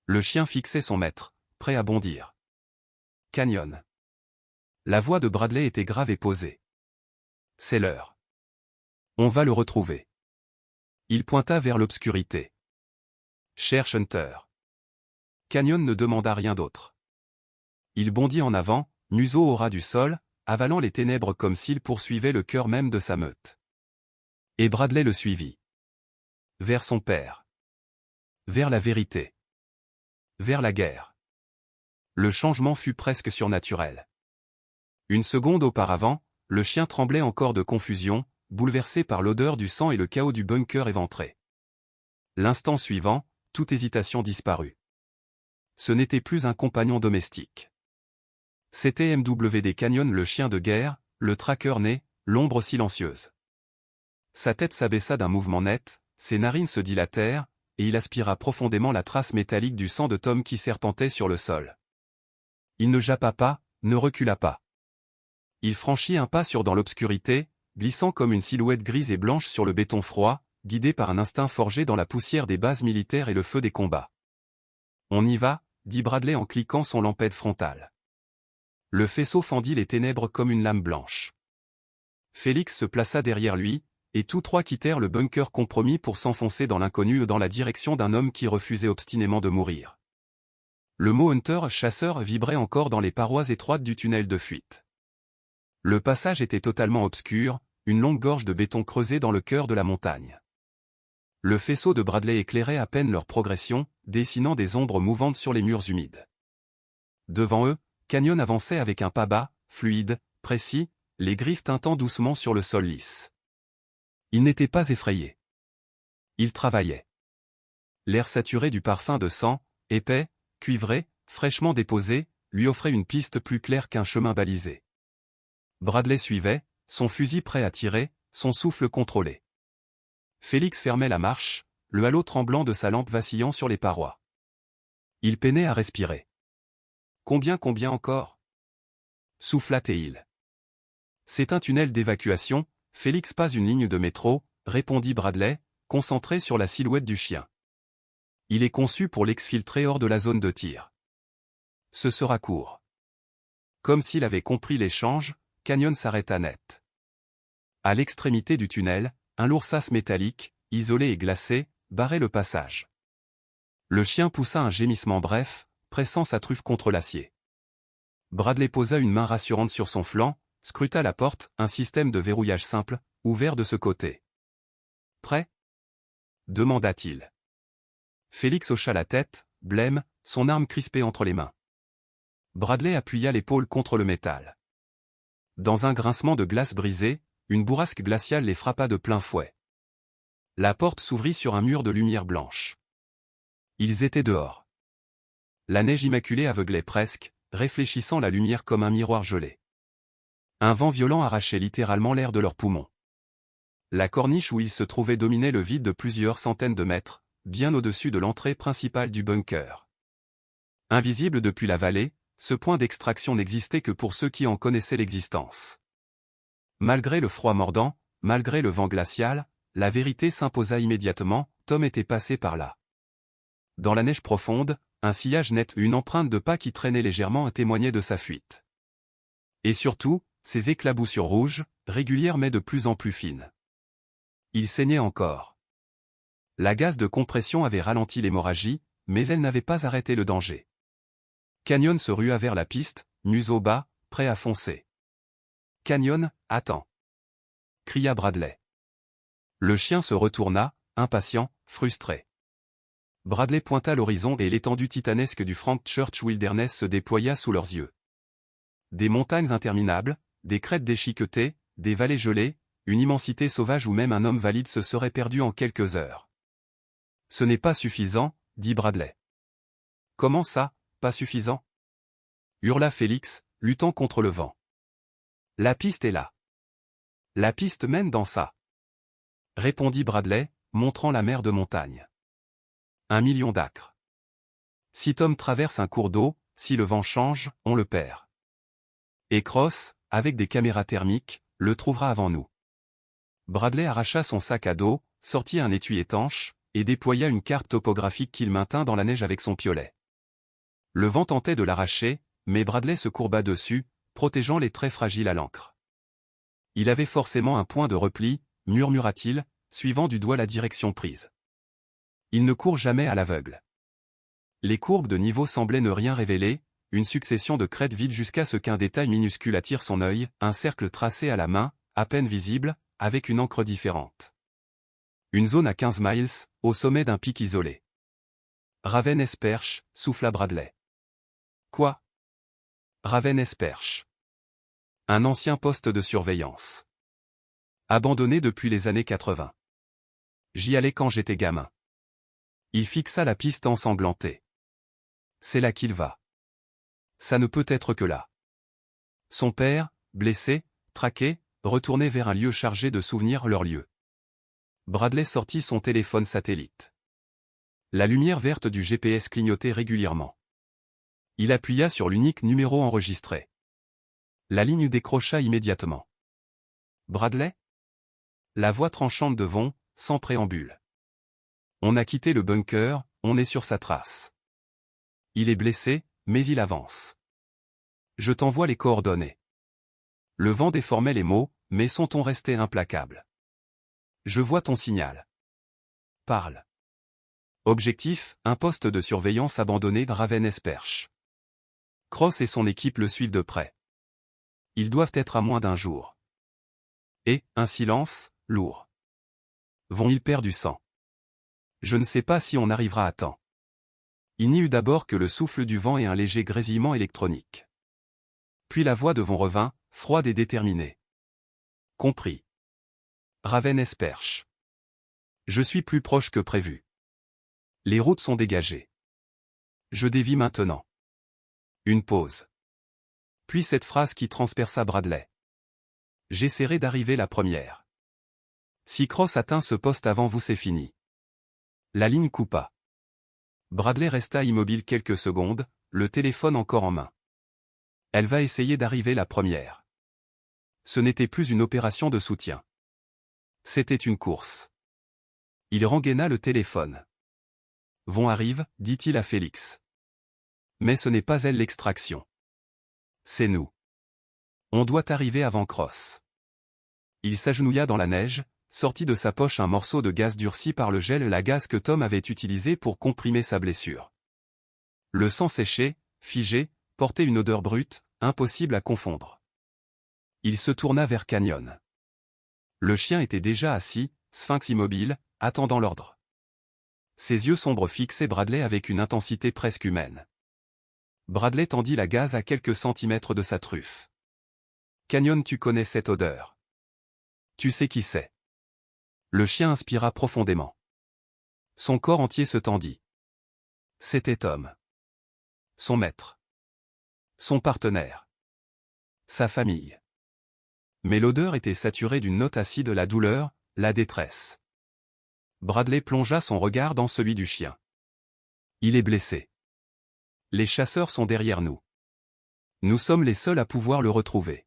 Le chien fixait son maître, prêt à bondir. Canyon. La voix de Bradley était grave et posée. C'est l'heure. On va le retrouver. Il pointa vers l'obscurité. Cherche Hunter. Canyon ne demanda rien d'autre. Il bondit en avant, museau au ras du sol, avalant les ténèbres comme s'il poursuivait le cœur même de sa meute. Et Bradley le suivit. Vers son père. Vers la vérité. Vers la guerre. Le changement fut presque surnaturel. Une seconde auparavant, le chien tremblait encore de confusion, bouleversé par l'odeur du sang et le chaos du bunker éventré. L'instant suivant, toute hésitation disparut. Ce n'était plus un compagnon domestique. C'était MWD Canyon, le chien de guerre, le traqueur né, l'ombre silencieuse. Sa tête s'abaissa d'un mouvement net, ses narines se dilatèrent, et il aspira profondément la trace métallique du sang de Tom qui serpentait sur le sol. Il ne jappa pas, ne recula pas. Il franchit un pas dans l'obscurité, glissant comme une silhouette grise et blanche sur le béton froid, guidé par un instinct forgé dans la poussière des bases militaires et le feu des combats. On y va, dit Bradley en cliquant son lampette frontale. Le faisceau fendit les ténèbres comme une lame blanche. Félix se plaça derrière lui, et tous trois quittèrent le bunker compromis pour s'enfoncer dans l'inconnu dans la direction d'un homme qui refusait obstinément de mourir. Le mot Hunter, chasseur, vibrait encore dans les parois étroites du tunnel de fuite. Le passage était totalement obscur, une longue gorge de béton creusée dans le cœur de la montagne. Le faisceau de Bradley éclairait à peine leur progression, dessinant des ombres mouvantes sur les murs humides. Devant eux, Canyon avançait avec un pas bas, fluide, précis, les griffes tintant doucement sur le sol lisse. Il n'était pas effrayé. Il travaillait. L'air saturé du parfum de sang, épais, cuivré, fraîchement déposé, lui offrait une piste plus claire qu'un chemin balisé. Bradley suivait, son fusil prêt à tirer, son souffle contrôlé. Félix fermait la marche, le halo tremblant de sa lampe vacillant sur les parois. Il peinait à respirer. Combien encore? Souffla-t-il. C'est un tunnel d'évacuation, Félix, pas une ligne de métro, répondit Bradley, concentré sur la silhouette du chien. Il est conçu pour l'exfiltrer hors de la zone de tir. Ce sera court. Comme s'il avait compris l'échange, Canyon s'arrêta net. À l'extrémité du tunnel, un lourd sas métallique, isolé et glacé, barrait le passage. Le chien poussa un gémissement bref, pressant sa truffe contre l'acier. Bradley posa une main rassurante sur son flanc, scruta la porte, un système de verrouillage simple, ouvert de ce côté. Prêt? demanda-t-il. Félix hocha la tête, blême, son arme crispée entre les mains. Bradley appuya l'épaule contre le métal. Dans un grincement de glace brisée, une bourrasque glaciale les frappa de plein fouet. La porte s'ouvrit sur un mur de lumière blanche. Ils étaient dehors. La neige immaculée aveuglait presque, réfléchissant la lumière comme un miroir gelé. Un vent violent arrachait littéralement l'air de leurs poumons. La corniche où ils se trouvaient dominait le vide de plusieurs centaines de mètres, bien au-dessus de l'entrée principale du bunker. Invisible depuis la vallée, ce point d'extraction n'existait que pour ceux qui en connaissaient l'existence. Malgré le froid mordant, malgré le vent glacial, la vérité s'imposa immédiatement, Tom était passé par là. Dans la neige profonde, un sillage net, une empreinte de pas qui traînait légèrement témoignait de sa fuite. Et surtout, ces éclaboussures rouges, régulières mais de plus en plus fines. Il saignait encore. La gaze de compression avait ralenti l'hémorragie, mais elle n'avait pas arrêté le danger. Canyon se rua vers la piste, museau bas, prêt à foncer. « Canyon, attends !» cria Bradley. Le chien se retourna, impatient, frustré. Bradley pointa l'horizon et l'étendue titanesque du Frank Church Wilderness se déploya sous leurs yeux. Des montagnes interminables, des crêtes déchiquetées, des vallées gelées, une immensité sauvage où même un homme valide se serait perdu en quelques heures. « Ce n'est pas suffisant, » dit Bradley. « Comment ça, pas suffisant ?» hurla Félix, luttant contre le vent. « La piste est là. La piste mène dans ça. » répondit Bradley, montrant la mer de montagne. 1 million d'acres. Si Tom traverse un cours d'eau, si le vent change, on le perd. Et Cross, avec des caméras thermiques, le trouvera avant nous. Bradley arracha son sac à dos, sortit un étui étanche, et déploya une carte topographique qu'il maintint dans la neige avec son piolet. Le vent tentait de l'arracher, mais Bradley se courba dessus, protégeant les traits fragiles à l'encre. Il avait forcément un point de repli, murmura-t-il, suivant du doigt la direction prise. Il ne court jamais à l'aveugle. Les courbes de niveau semblaient ne rien révéler, une succession de crêtes vides jusqu'à ce qu'un détail minuscule attire son œil, un cercle tracé à la main, à peine visible, avec une encre différente. Une zone à 15 miles, au sommet d'un pic isolé. Raven-Esperche, souffla Bradley. Quoi? Raven-Esperche. Un ancien poste de surveillance. Abandonné depuis les années 80. J'y allais quand j'étais gamin. Il fixa la piste ensanglantée. C'est là qu'il va. Ça ne peut être que là. Son père, blessé, traqué, retournait vers un lieu chargé de souvenirs leur lieu. Bradley sortit son téléphone satellite. La lumière verte du GPS clignotait régulièrement. Il appuya sur l'unique numéro enregistré. La ligne décrocha immédiatement. Bradley? La voix tranchante de Von, sans préambule. On a quitté le bunker, on est sur sa trace. Il est blessé, mais il avance. Je t'envoie les coordonnées. Le vent déformait les mots, mais son ton restait implacable. Je vois ton signal. Parle. Objectif, un poste de surveillance abandonné Raven-Esperche. Cross et son équipe le suivent de près. Ils doivent être à moins d'1 jour. Et, un silence, lourd. Vont-ils perdre du sang? Je ne sais pas si on arrivera à temps. Il n'y eut d'abord que le souffle du vent et un léger grésillement électronique. Puis la voix de Von revint, froide et déterminée. Compris. Raven-Esperche. Je suis plus proche que prévu. Les routes sont dégagées. Je dévie maintenant. Une pause. Puis cette phrase qui transperça Bradley. J'essaierai d'arriver la première. Si Cross atteint ce poste avant vous, c'est fini. La ligne coupa. Bradley resta immobile quelques secondes, le téléphone encore en main. Elle va essayer d'arriver la première. Ce n'était plus une opération de soutien. C'était une course. Il rengaina le téléphone. Von arrive, dit-il à Félix. Mais ce n'est pas elle l'extraction. C'est nous. On doit arriver avant Cross. Il s'agenouilla dans la neige, sortit de sa poche un morceau de gaz durci par le gel, la gaz que Tom avait utilisé pour comprimer sa blessure. Le sang séché, figé, portait une odeur brute, impossible à confondre. Il se tourna vers Canyon. Le chien était déjà assis, sphinx immobile, attendant l'ordre. Ses yeux sombres fixaient Bradley avec une intensité presque humaine. Bradley tendit la gaze à quelques centimètres de sa truffe. Canyon, tu connais cette odeur. Tu sais qui c'est. Le chien inspira profondément. Son corps entier se tendit. C'était Tom. Son maître. Son partenaire. Sa famille. Mais l'odeur était saturée d'une note acide, la douleur, la détresse. Bradley plongea son regard dans celui du chien. Il est blessé. Les chasseurs sont derrière nous. Nous sommes les seuls à pouvoir le retrouver.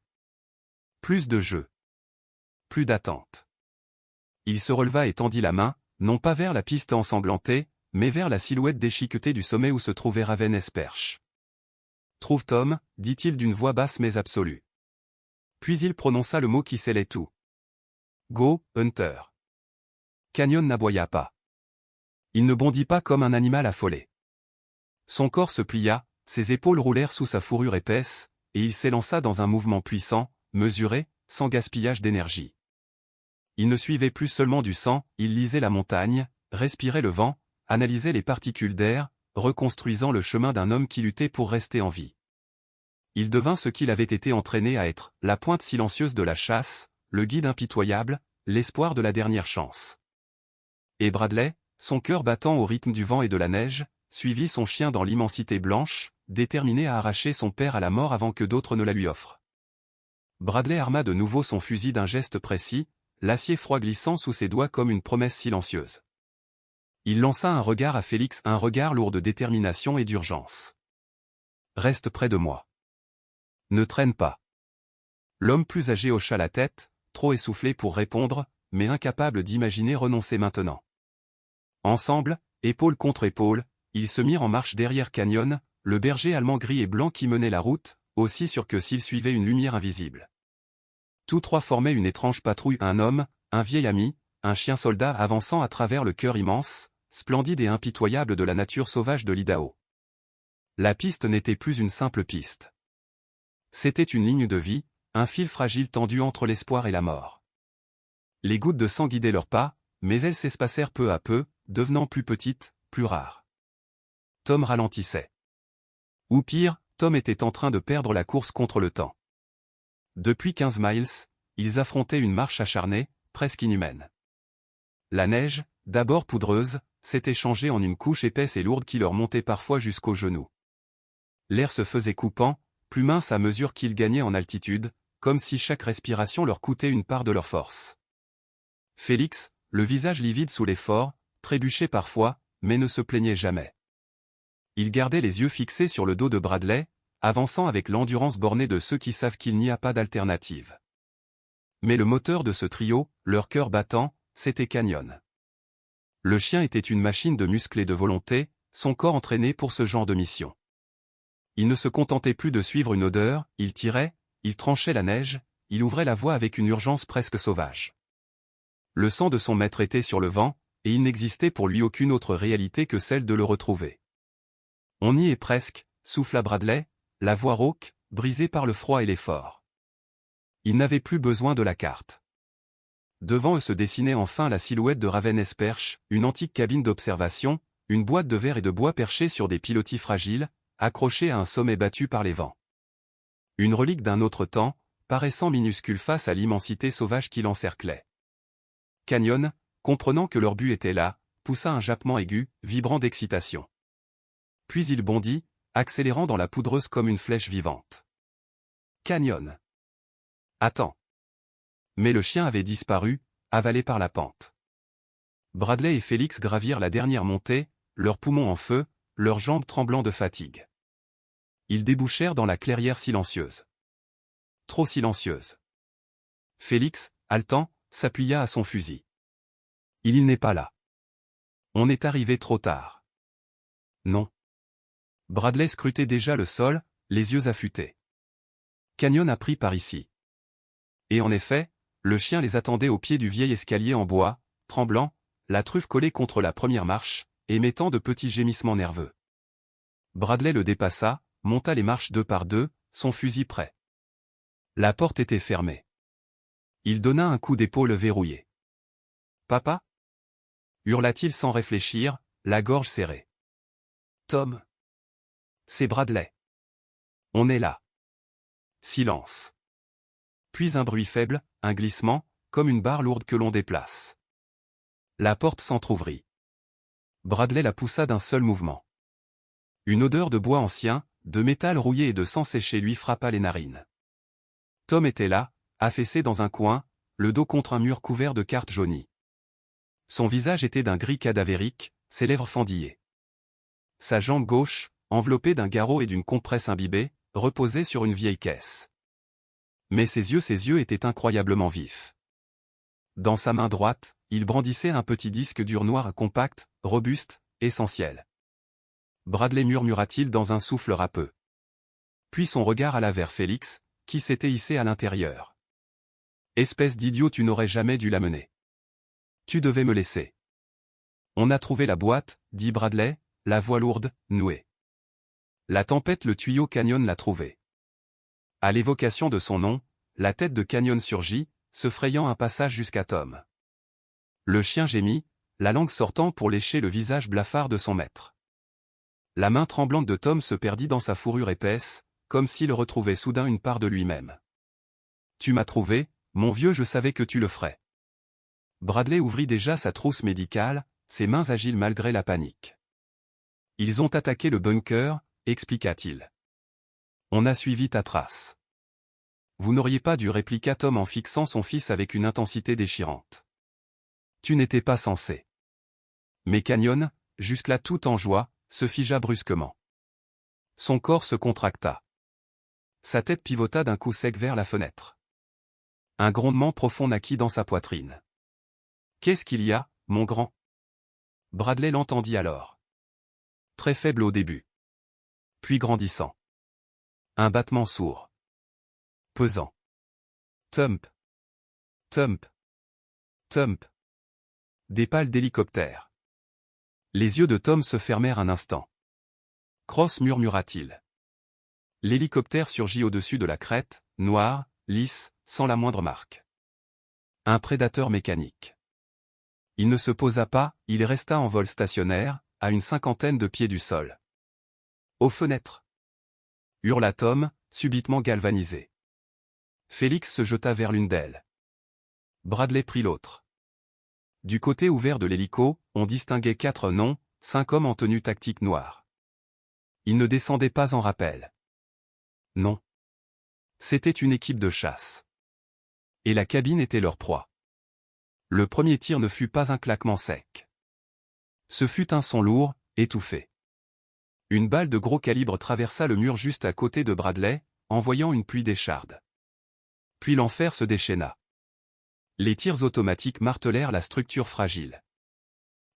Plus de jeu. Plus d'attente. Il se releva et tendit la main, non pas vers la piste ensanglantée, mais vers la silhouette déchiquetée du sommet où se trouvait Raven-Esperche. « Trouve Tom », dit-il d'une voix basse mais absolue. Puis il prononça le mot qui scellait tout. « Go, Hunter ». Canyon n'aboya pas. Il ne bondit pas comme un animal affolé. Son corps se plia, ses épaules roulèrent sous sa fourrure épaisse, et il s'élança dans un mouvement puissant, mesuré, sans gaspillage d'énergie. Il ne suivait plus seulement du sang, il lisait la montagne, respirait le vent, analysait les particules d'air, reconstruisant le chemin d'un homme qui luttait pour rester en vie. Il devint ce qu'il avait été entraîné à être, la pointe silencieuse de la chasse, le guide impitoyable, l'espoir de la dernière chance. Et Bradley, son cœur battant au rythme du vent et de la neige, suivit son chien dans l'immensité blanche, déterminé à arracher son père à la mort avant que d'autres ne la lui offrent. Bradley arma de nouveau son fusil d'un geste précis, l'acier froid glissant sous ses doigts comme une promesse silencieuse. Il lança un regard à Félix, un regard lourd de détermination et d'urgence. « Reste près de moi. Ne traîne pas. » L'homme plus âgé hocha la tête, trop essoufflé pour répondre, mais incapable d'imaginer renoncer maintenant. Ensemble, épaule contre épaule, ils se mirent en marche derrière Canyon, le berger allemand gris et blanc qui menait la route, aussi sûr que s'il suivait une lumière invisible. Tous trois formaient une étrange patrouille, un homme, un vieil ami, un chien soldat avançant à travers le cœur immense, splendide et impitoyable de la nature sauvage de l'Idaho. La piste n'était plus une simple piste. C'était une ligne de vie, un fil fragile tendu entre l'espoir et la mort. Les gouttes de sang guidaient leurs pas, mais elles s'espacèrent peu à peu, devenant plus petites, plus rares. Tom ralentissait. Ou pire, Tom était en train de perdre la course contre le temps. Depuis 15 miles, ils affrontaient une marche acharnée, presque inhumaine. La neige, d'abord poudreuse, s'était changée en une couche épaisse et lourde qui leur montait parfois jusqu'aux genoux. L'air se faisait coupant, plus mince à mesure qu'ils gagnaient en altitude, comme si chaque respiration leur coûtait une part de leur force. Félix, le visage livide sous l'effort, trébuchait parfois, mais ne se plaignait jamais. Il gardait les yeux fixés sur le dos de Bradley, avançant avec l'endurance bornée de ceux qui savent qu'il n'y a pas d'alternative. Mais le moteur de ce trio, leur cœur battant, c'était Canyon. Le chien était une machine de muscles et de volonté, son corps entraîné pour ce genre de mission. Il ne se contentait plus de suivre une odeur, il tirait, il tranchait la neige, il ouvrait la voie avec une urgence presque sauvage. Le sang de son maître était sur le vent, et il n'existait pour lui aucune autre réalité que celle de le retrouver. On y est presque, souffla Bradley, la voix rauque, brisée par le froid et l'effort. Il n'avait plus besoin de la carte. Devant eux se dessinait enfin la silhouette de Raven-Esperche, une antique cabine d'observation, une boîte de verre et de bois perchée sur des pilotis fragiles, accrochée à un sommet battu par les vents. Une relique d'un autre temps, paraissant minuscule face à l'immensité sauvage qui l'encerclait. Canyon, comprenant que leur but était là, poussa un jappement aigu, vibrant d'excitation. Puis il bondit, accélérant dans la poudreuse comme une flèche vivante. Canyon. Attends. Mais le chien avait disparu, avalé par la pente. Bradley et Félix gravirent la dernière montée, leurs poumons en feu, leurs jambes tremblant de fatigue. Ils débouchèrent dans la clairière silencieuse. Trop silencieuse. Félix, haletant, s'appuya à son fusil. Il n'est pas là. On est arrivé trop tard. Non. Bradley scrutait déjà le sol, les yeux affûtés. Canyon a pris par ici. Et en effet, le chien les attendait au pied du vieil escalier en bois, tremblant, la truffe collée contre la première marche, émettant de petits gémissements nerveux. Bradley le dépassa, monta les marches deux par deux, son fusil prêt. La porte était fermée. Il donna un coup d'épaule verrouillé. « Papa » hurla-t-il sans réfléchir, la gorge serrée. Tom. C'est Bradley. On est là. Silence. Puis un bruit faible, un glissement, comme une barre lourde que l'on déplace. La porte s'entr'ouvrit. Bradley la poussa d'un seul mouvement. Une odeur de bois ancien, de métal rouillé et de sang séché lui frappa les narines. Tom était là, affaissé dans un coin, le dos contre un mur couvert de cartes jaunies. Son visage était d'un gris cadavérique, ses lèvres fendillées. Sa jambe gauche, enveloppée d'un garrot et d'une compresse imbibée, reposait sur une vieille caisse. Mais ses yeux étaient incroyablement vifs. Dans sa main droite, il brandissait un petit disque dur noir compact, robuste, essentiel. Bradley murmura-t-il dans un souffle râpeux. Puis son regard alla vers Félix, qui s'était hissé à l'intérieur. Espèce d'idiot, tu n'aurais jamais dû l'amener. Tu devais me laisser. On a trouvé la boîte, dit Bradley, la voix lourde, nouée. La tempête, le tuyau Canyon l'a trouvé. À l'évocation de son nom, la tête de Canyon surgit, se frayant un passage jusqu'à Tom. Le chien gémit, la langue sortant pour lécher le visage blafard de son maître. La main tremblante de Tom se perdit dans sa fourrure épaisse, comme s'il retrouvait soudain une part de lui-même. Tu m'as trouvé, mon vieux, je savais que tu le ferais. Bradley ouvrit déjà sa trousse médicale, ses mains agiles malgré la panique. Ils ont attaqué le bunker, expliqua-t-il. On a suivi ta trace. Vous n'auriez pas dû, répliqua Tom en fixant son fils avec une intensité déchirante. Tu n'étais pas censé. Mais Canyon, jusque-là tout en joie, se figea brusquement. Son corps se contracta. Sa tête pivota d'un coup sec vers la fenêtre. Un grondement profond naquit dans sa poitrine. Qu'est-ce qu'il y a, mon grand? Bradley l'entendit alors. Très faible au début. Puis grandissant. Un battement sourd. Pesant. Thump. Thump. Thump. Des pales d'hélicoptère. Les yeux de Tom se fermèrent un instant. Cross, murmura-t-il. L'hélicoptère surgit au-dessus de la crête, noir, lisse, sans la moindre marque. Un prédateur mécanique. Il ne se posa pas, il resta en vol stationnaire, à une 50aine de pieds du sol. Aux fenêtres. Hurla Tom, subitement galvanisé. Félix se jeta vers l'une d'elles. Bradley prit l'autre. Du côté ouvert de l'hélico, on distinguait 4 noms, 5 hommes en tenue tactique noire. Ils ne descendaient pas en rappel. Non. C'était une équipe de chasse. Et la cabine était leur proie. Le premier tir ne fut pas un claquement sec. Ce fut un son lourd, étouffé. Une balle de gros calibre traversa le mur juste à côté de Bradley, envoyant une pluie d'échardes. Puis l'enfer se déchaîna. Les tirs automatiques martelèrent la structure fragile.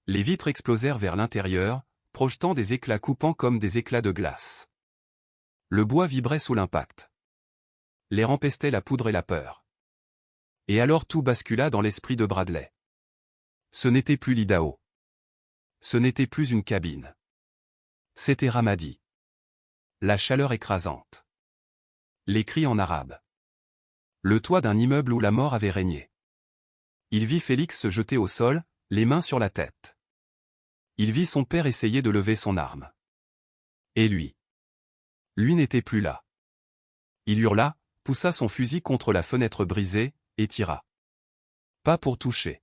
Les vitres explosèrent vers l'intérieur, projetant des éclats coupants comme des éclats de glace. Le bois vibrait sous l'impact. L'air empestait la poudre et la peur. Et alors tout bascula dans l'esprit de Bradley. Ce n'était plus l'Idaho. Ce n'était plus une cabine. C'était Ramadi. La chaleur écrasante. Les cris en arabe. Le toit d'un immeuble où la mort avait régné. Il vit Félix se jeter au sol, les mains sur la tête. Il vit son père essayer de lever son arme. Et lui. Lui n'était plus là. Il hurla, poussa son fusil contre la fenêtre brisée, et tira. Pas pour toucher.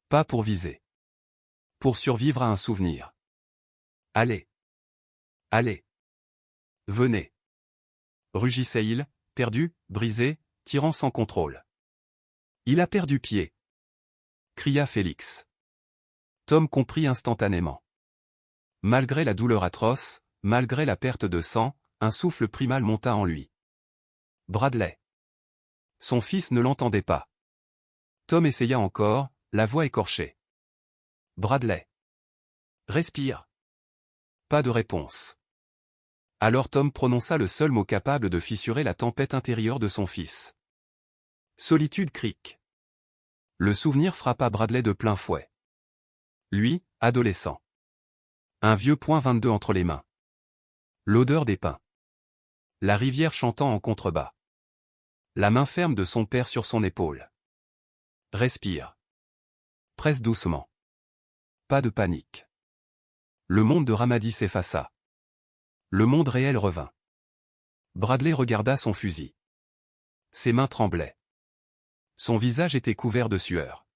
Pas pour viser. Pour survivre à un souvenir. Allez. Allez. Venez. Rugissait-il, perdu, brisé, tirant sans contrôle. Il a perdu pied. Cria Félix. Tom comprit instantanément. Malgré la douleur atroce, malgré la perte de sang, un souffle primal monta en lui. Bradley. Son fils ne l'entendait pas. Tom essaya encore, la voix écorchée. Bradley. Respire. Pas de réponse. Alors Tom prononça le seul mot capable de fissurer la tempête intérieure de son fils. Solitude Creek. Le souvenir frappa Bradley de plein fouet. Lui, adolescent. Un vieux .22 entre les mains. L'odeur des pins. La rivière chantant en contrebas. La main ferme de son père sur son épaule. Respire. Presse doucement. Pas de panique. Le monde de Ramadi s'effaça. Le monde réel revint. Bradley regarda son fusil. Ses mains tremblaient. Son visage était couvert de sueur.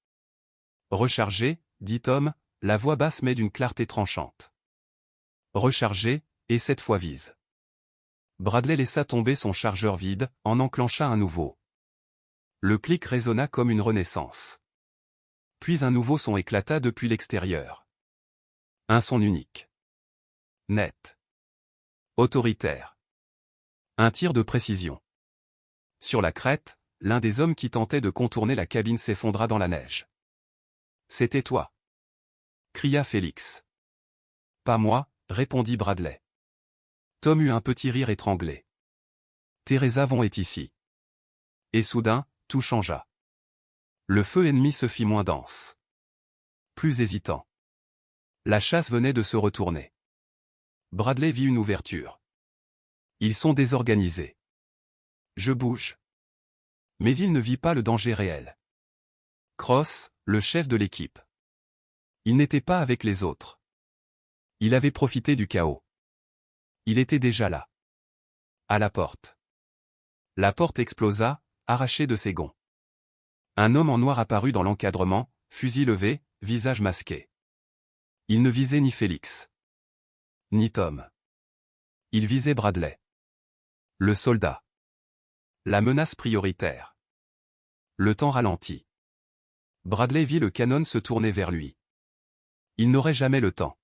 Rechargez, dit Tom, la voix basse mais d'une clarté tranchante. Rechargez, et cette fois vise. Bradley laissa tomber son chargeur vide, en enclencha un nouveau. Le clic résonna comme une renaissance. Puis un nouveau son éclata depuis l'extérieur. Un son unique. Net. Autoritaire. Un tir de précision. Sur la crête, l'un des hommes qui tentait de contourner la cabine s'effondra dans la neige. « C'était toi !» cria Félix. « Pas moi !» répondit Bradley. Tom eut un petit rire étranglé. « Teresa Von est ici. » Et soudain, tout changea. Le feu ennemi se fit moins dense. Plus hésitant. La chasse venait de se retourner. Bradley vit une ouverture. Ils sont désorganisés. Je bouge. Mais il ne vit pas le danger réel. Cross, le chef de l'équipe. Il n'était pas avec les autres. Il avait profité du chaos. Il était déjà là. À la porte. La porte explosa, arrachée de ses gonds. Un homme en noir apparut dans l'encadrement, fusil levé, visage masqué. Il ne visait ni Félix. Ni Tom. Il visait Bradley. Le soldat. La menace prioritaire. Le temps ralentit. Bradley vit le canon se tourner vers lui. Il n'aurait jamais le temps.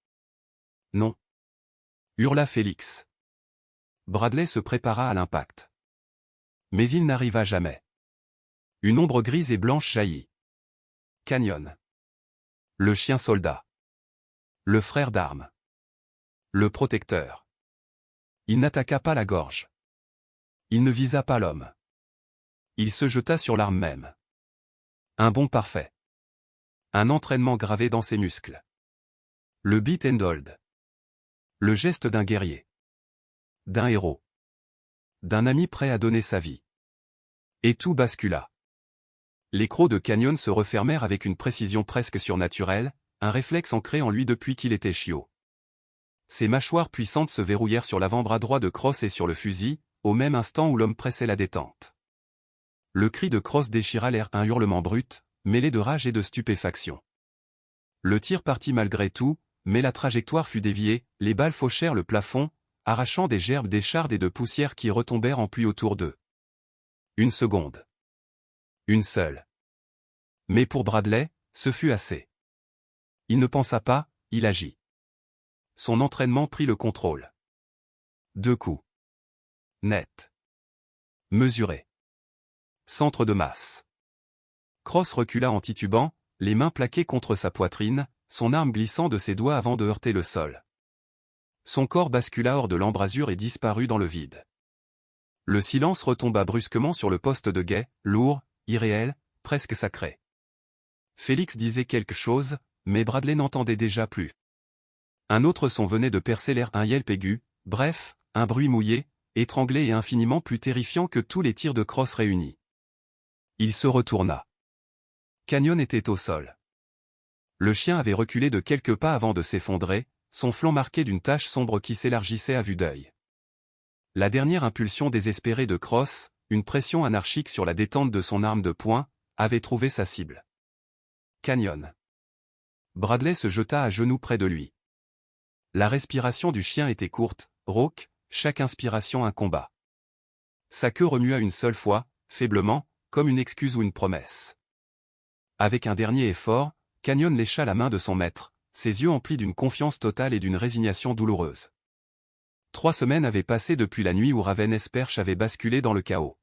Non. Hurla Félix. Bradley se prépara à l'impact. Mais il n'arriva jamais. Une ombre grise et blanche jaillit. Canyon. Le chien soldat. Le frère d'armes. Le protecteur. Il n'attaqua pas la gorge. Il ne visa pas l'homme. Il se jeta sur l'arme même. Un bond parfait. Un entraînement gravé dans ses muscles. Le beat and hold. Le geste d'un guerrier. D'un héros. D'un ami prêt à donner sa vie. Et tout bascula. Les crocs de Canyon se refermèrent avec une précision presque surnaturelle, un réflexe ancré en lui depuis qu'il était chiot. Ses mâchoires puissantes se verrouillèrent sur l'avant-bras droit de Cross et sur le fusil, au même instant où l'homme pressait la détente. Le cri de Cross déchira l'air, un hurlement brut, mêlé de rage et de stupéfaction. Le tir partit malgré tout, mais la trajectoire fut déviée, les balles fauchèrent le plafond, arrachant des gerbes d'échardes et de poussière qui retombèrent en pluie autour d'eux. Une seconde. Une seule. Mais pour Bradley, ce fut assez. Il ne pensa pas, il agit. Son entraînement prit le contrôle. 2 coups. Net. Mesuré. Centre de masse. Cross recula en titubant, les mains plaquées contre sa poitrine, son arme glissant de ses doigts avant de heurter le sol. Son corps bascula hors de l'embrasure et disparut dans le vide. Le silence retomba brusquement sur le poste de guet, lourd, irréel, presque sacré. Félix disait quelque chose, mais Bradley n'entendait déjà plus. Un autre son venait de percer l'air, un yelp aigu, bref, un bruit mouillé, étranglé et infiniment plus terrifiant que tous les tirs de Cross réunis. Il se retourna. Canyon était au sol. Le chien avait reculé de quelques pas avant de s'effondrer, son flanc marqué d'une tache sombre qui s'élargissait à vue d'œil. La dernière impulsion désespérée de Cross, une pression anarchique sur la détente de son arme de poing, avait trouvé sa cible. Canyon. Bradley se jeta à genoux près de lui. La respiration du chien était courte, rauque, chaque inspiration un combat. Sa queue remua une seule fois, faiblement, comme une excuse ou une promesse. Avec un dernier effort, Canyon lécha la main de son maître, ses yeux emplis d'une confiance totale et d'une résignation douloureuse. 3 semaines avaient passé depuis la nuit où Raven Esperch avait basculé dans le chaos.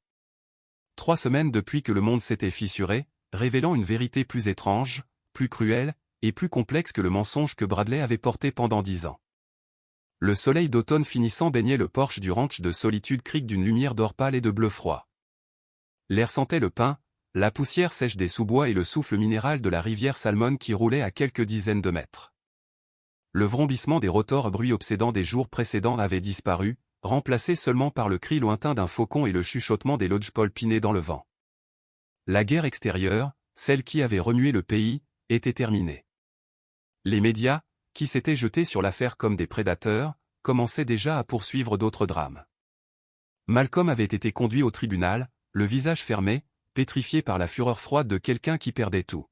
3 semaines depuis que le monde s'était fissuré, révélant une vérité plus étrange, plus cruelle, et plus complexe que le mensonge que Bradley avait porté pendant 10 ans. Le soleil d'automne finissant baignait le porche du ranch de Solitude Creek d'une lumière d'or pâle et de bleu froid. L'air sentait le pin, la poussière sèche des sous-bois et le souffle minéral de la rivière Salmon qui roulait à quelques dizaines de mètres. Le vrombissement des rotors, bruit obsédant des jours précédents, avait disparu, remplacé seulement par le cri lointain d'un faucon et le chuchotement des lodgepole pinés dans le vent. La guerre extérieure, celle qui avait remué le pays, était terminée. Les médias, qui s'étaient jetés sur l'affaire comme des prédateurs, commençaient déjà à poursuivre d'autres drames. Malcolm avait été conduit au tribunal, le visage fermé, pétrifié par la fureur froide de quelqu'un qui perdait tout.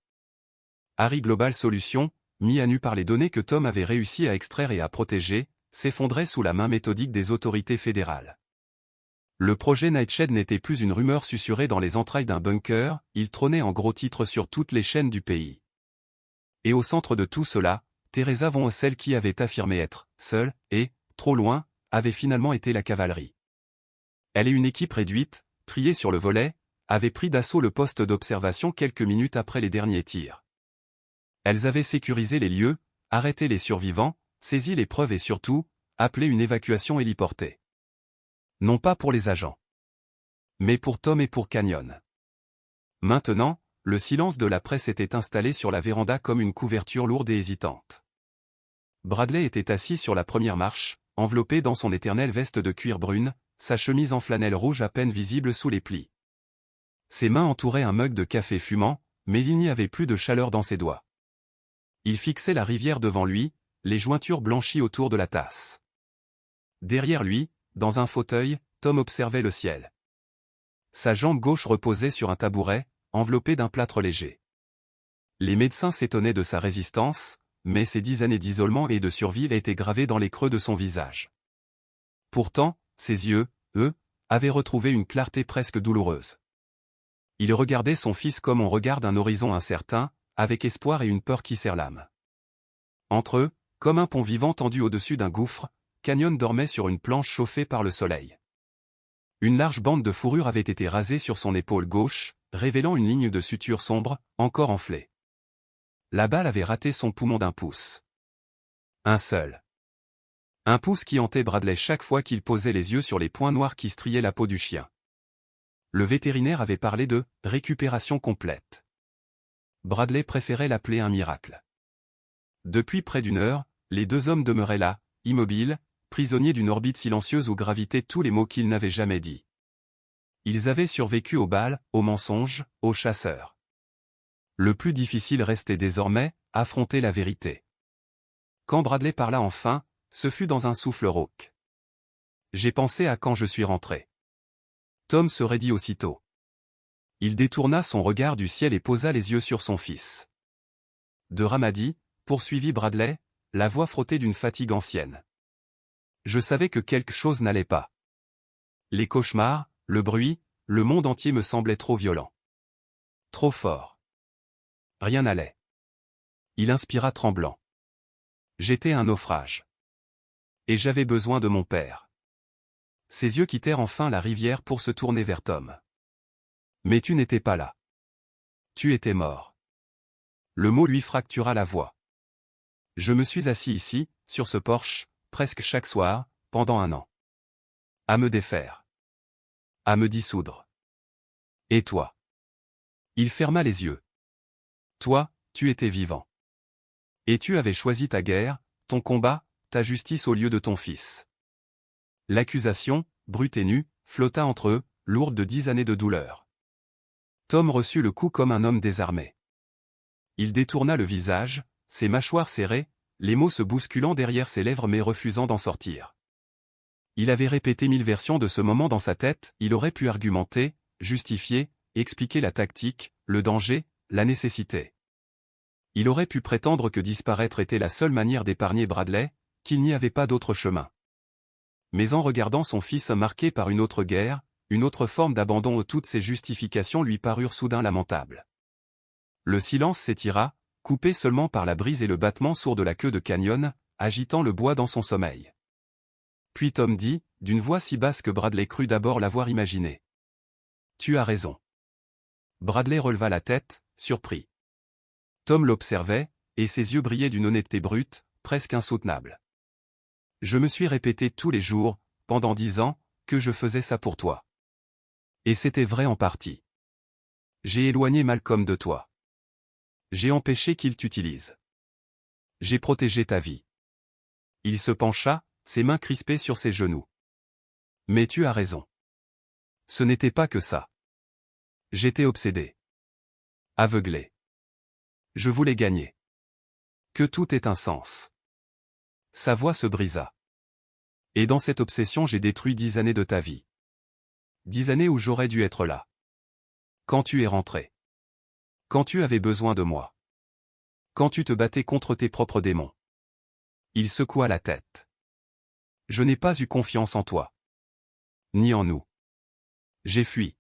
Harry Global Solutions, mis à nu par les données que Tom avait réussi à extraire et à protéger, s'effondrait sous la main méthodique des autorités fédérales. Le projet Nightshade n'était plus une rumeur susurrée dans les entrailles d'un bunker, il trônait en gros titres sur toutes les chaînes du pays. Et au centre de tout cela, Teresa Von, celle qui avait affirmé être seule et trop loin, avait finalement été la cavalerie. Elle et une équipe réduite, triée sur le volet, avaient pris d'assaut le poste d'observation quelques minutes après les derniers tirs. Elles avaient sécurisé les lieux, arrêté les survivants, saisi les preuves et surtout, appelé une évacuation héliportée. Non pas pour les agents, mais pour Tom et pour Canyon. Maintenant, le silence de la presse était installé sur la véranda comme une couverture lourde et hésitante. Bradley était assis sur la première marche, enveloppé dans son éternelle veste de cuir brune, sa chemise en flanelle rouge à peine visible sous les plis. Ses mains entouraient un mug de café fumant, mais il n'y avait plus de chaleur dans ses doigts. Il fixait la rivière devant lui, les jointures blanchies autour de la tasse. Derrière lui, dans un fauteuil, Tom observait le ciel. Sa jambe gauche reposait sur un tabouret, enveloppé d'un plâtre léger. Les médecins s'étonnaient de sa résistance, mais ses 10 années d'isolement et de survie étaient gravées dans les creux de son visage. Pourtant, ses yeux, eux, avaient retrouvé une clarté presque douloureuse. Il regardait son fils comme on regarde un horizon incertain, avec espoir et une peur qui serre l'âme. Entre eux, comme un pont vivant tendu au-dessus d'un gouffre, Canyon dormait sur une planche chauffée par le soleil. Une large bande de fourrure avait été rasée sur son épaule gauche, révélant une ligne de suture sombre, encore enflée. La balle avait raté son poumon d'1 pouce. Un seul. Un pouce qui hantait Bradley chaque fois qu'il posait les yeux sur les points noirs qui striaient la peau du chien. Le vétérinaire avait parlé de « récupération complète ». Bradley préférait l'appeler un miracle. Depuis près d'1 heure, les 2 hommes demeuraient là, immobiles, prisonniers d'une orbite silencieuse où gravitaient tous les mots qu'ils n'avaient jamais dits. Ils avaient survécu aux balles, aux mensonges, aux chasseurs. Le plus difficile restait désormais, affronter la vérité. Quand Bradley parla enfin, ce fut dans un souffle rauque. « J'ai pensé à quand je suis rentré. » Tom se raidit aussitôt. Il détourna son regard du ciel et posa les yeux sur son fils. De Ramadi, poursuivit Bradley, la voix frottée d'une fatigue ancienne. Je savais que quelque chose n'allait pas. Les cauchemars, le bruit, le monde entier me semblait trop violent. Trop fort. Rien n'allait. Il inspira tremblant. J'étais un naufrage. Et j'avais besoin de mon père. Ses yeux quittèrent enfin la rivière pour se tourner vers Tom. Mais tu n'étais pas là. Tu étais mort. Le mot lui fractura la voix. Je me suis assis ici, sur ce porche, presque chaque soir, pendant 1 an. À me défaire. À me dissoudre. Et toi? Il ferma les yeux. Toi, tu étais vivant. Et tu avais choisi ta guerre, ton combat, ta justice au lieu de ton fils. L'accusation, brute et nue, flotta entre eux, lourde de 10 années de douleur. Tom reçut le coup comme un homme désarmé. Il détourna le visage, ses mâchoires serrées, les mots se bousculant derrière ses lèvres mais refusant d'en sortir. Il avait répété 1000 versions de ce moment dans sa tête, il aurait pu argumenter, justifier, expliquer la tactique, le danger, la nécessité. Il aurait pu prétendre que disparaître était la seule manière d'épargner Bradley, qu'il n'y avait pas d'autre chemin. Mais en regardant son fils marqué par une autre guerre, une autre forme d'abandon où toutes ses justifications lui parurent soudain lamentables. Le silence s'étira, coupé seulement par la brise et le battement sourd de la queue de Canyon, agitant le bois dans son sommeil. Puis Tom dit, d'une voix si basse que Bradley crut d'abord l'avoir imaginée. Tu as raison. Bradley releva la tête, surpris. Tom l'observait, et ses yeux brillaient d'une honnêteté brute, presque insoutenable. Je me suis répété tous les jours, pendant 10 ans, que je faisais ça pour toi. Et c'était vrai en partie. J'ai éloigné Malcolm de toi. J'ai empêché qu'il t'utilise. J'ai protégé ta vie. Il se pencha, ses mains crispées sur ses genoux. Mais tu as raison. Ce n'était pas que ça. J'étais obsédé. Aveuglé. Je voulais gagner. Que tout ait un sens. Sa voix se brisa. Et dans cette obsession j'ai détruit 10 années de ta vie. 10 années où j'aurais dû être là. Quand tu es rentré. Quand tu avais besoin de moi. Quand tu te battais contre tes propres démons. Il secoua la tête. Je n'ai pas eu confiance en toi. Ni en nous. J'ai fui.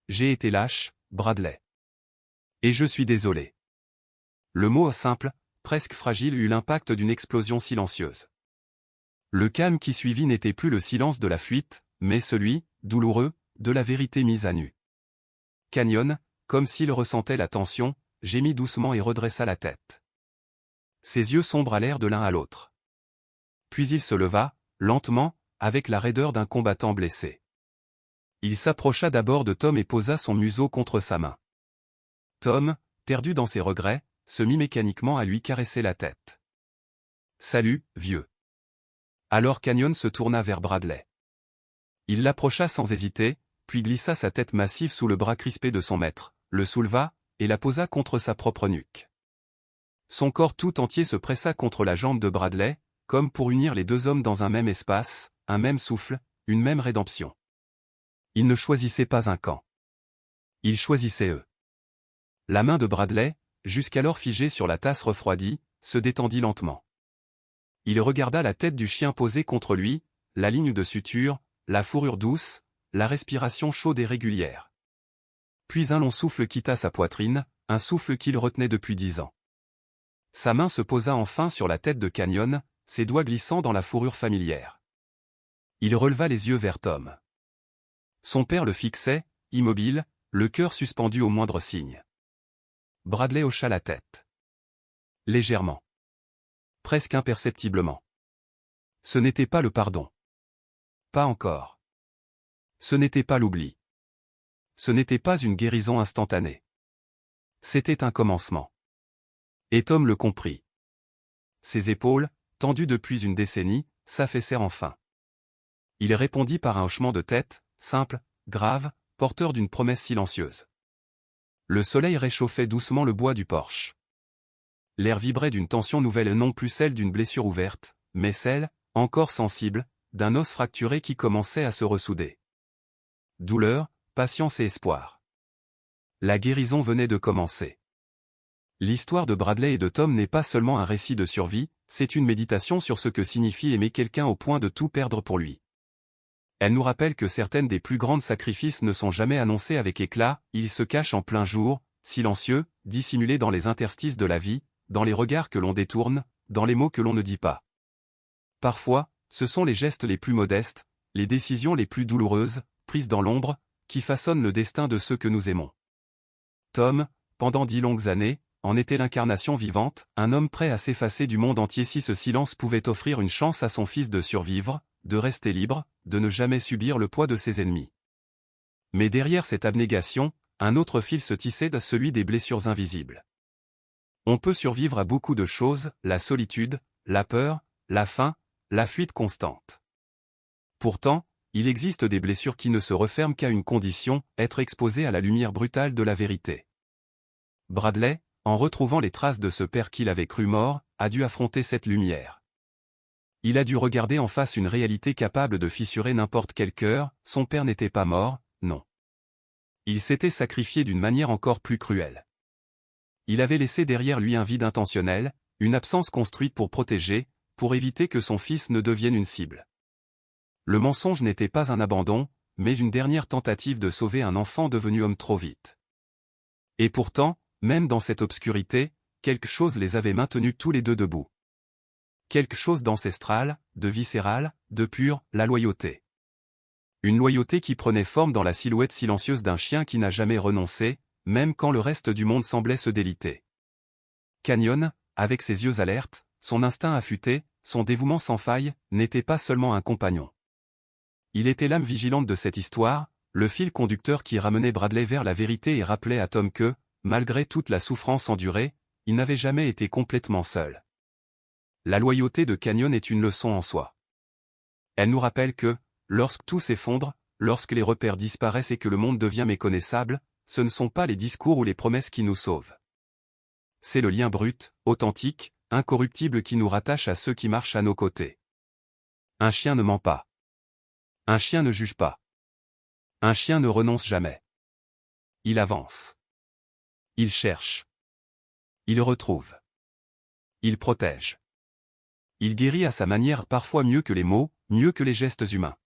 J'ai été lâche, Bradley. Et je suis désolé. Le mot simple, presque fragile eut l'impact d'une explosion silencieuse. Le calme qui suivit n'était plus le silence de la fuite, mais celui, douloureux, de la vérité mise à nu. Canyon, comme s'il ressentait la tension, gémit doucement et redressa la tête. Ses yeux sombres allèrent de l'un à l'autre. Puis il se leva, lentement, avec la raideur d'un combattant blessé. Il s'approcha d'abord de Tom et posa son museau contre sa main. Tom, perdu dans ses regrets, se mit mécaniquement à lui caresser la tête. « Salut, vieux. » Alors Canyon se tourna vers Bradley. Il l'approcha sans hésiter, puis glissa sa tête massive sous le bras crispé de son maître, le souleva, et la posa contre sa propre nuque. Son corps tout entier se pressa contre la jambe de Bradley, comme pour unir les deux hommes dans un même espace, un même souffle, une même rédemption. Il ne choisissait pas un camp. Il choisissait eux. La main de Bradley, jusqu'alors figée sur la tasse refroidie, se détendit lentement. Il regarda la tête du chien posée contre lui, la ligne de suture, la fourrure douce, la respiration chaude et régulière. Puis un long souffle quitta sa poitrine, un souffle qu'il retenait depuis 10 ans. Sa main se posa enfin sur la tête de Canyon, ses doigts glissant dans la fourrure familière. Il releva les yeux vers Tom. Son père le fixait, immobile, le cœur suspendu au moindre signe. Bradley hocha la tête. Légèrement. Presque imperceptiblement. Ce n'était pas le pardon. Pas encore. Ce n'était pas l'oubli. Ce n'était pas une guérison instantanée. C'était un commencement. Et Tom le comprit. Ses épaules, tendues depuis une décennie, s'affaissèrent enfin. Il répondit par un hochement de tête, simple, grave, porteur d'une promesse silencieuse. Le soleil réchauffait doucement le bois du porche. L'air vibrait d'une tension nouvelle, non plus celle d'une blessure ouverte, mais celle, encore sensible, d'un os fracturé qui commençait à se ressouder. Douleur, patience et espoir. La guérison venait de commencer. L'histoire de Bradley et de Tom n'est pas seulement un récit de survie, c'est une méditation sur ce que signifie aimer quelqu'un au point de tout perdre pour lui. Elle nous rappelle que certaines des plus grands sacrifices ne sont jamais annoncés avec éclat, ils se cachent en plein jour, silencieux, dissimulés dans les interstices de la vie, dans les regards que l'on détourne, dans les mots que l'on ne dit pas. Parfois, ce sont les gestes les plus modestes, les décisions les plus douloureuses, prises dans l'ombre, qui façonnent le destin de ceux que nous aimons. Tom, pendant 10 longues années, en était l'incarnation vivante, un homme prêt à s'effacer du monde entier si ce silence pouvait offrir une chance à son fils de survivre, de rester libre, de ne jamais subir le poids de ses ennemis. Mais derrière cette abnégation, un autre fil se tissait, celui des blessures invisibles. On peut survivre à beaucoup de choses, la solitude, la peur, la faim, la fuite constante. Pourtant, il existe des blessures qui ne se referment qu'à une condition, être exposé à la lumière brutale de la vérité. Bradley, en retrouvant les traces de ce père qu'il avait cru mort, a dû affronter cette lumière. Il a dû regarder en face une réalité capable de fissurer n'importe quel cœur, son père n'était pas mort, non. Il s'était sacrifié d'une manière encore plus cruelle. Il avait laissé derrière lui un vide intentionnel, une absence construite pour protéger, pour éviter que son fils ne devienne une cible. Le mensonge n'était pas un abandon, mais une dernière tentative de sauver un enfant devenu homme trop vite. Et pourtant, même dans cette obscurité, quelque chose les avait maintenus tous les deux debout. Quelque chose d'ancestral, de viscéral, de pur, la loyauté. Une loyauté qui prenait forme dans la silhouette silencieuse d'un chien qui n'a jamais renoncé, même quand le reste du monde semblait se déliter. Canyon, avec ses yeux alertes, son instinct affûté, son dévouement sans faille, n'était pas seulement un compagnon. Il était l'âme vigilante de cette histoire, le fil conducteur qui ramenait Bradley vers la vérité et rappelait à Tom que, malgré toute la souffrance endurée, il n'avait jamais été complètement seul. La loyauté de Canyon est une leçon en soi. Elle nous rappelle que, lorsque tout s'effondre, lorsque les repères disparaissent et que le monde devient méconnaissable, ce ne sont pas les discours ou les promesses qui nous sauvent. C'est le lien brut, authentique, incorruptible qui nous rattache à ceux qui marchent à nos côtés. Un chien ne ment pas. Un chien ne juge pas. Un chien ne renonce jamais. Il avance. Il cherche. Il retrouve. Il protège. Il guérit à sa manière parfois mieux que les mots, mieux que les gestes humains.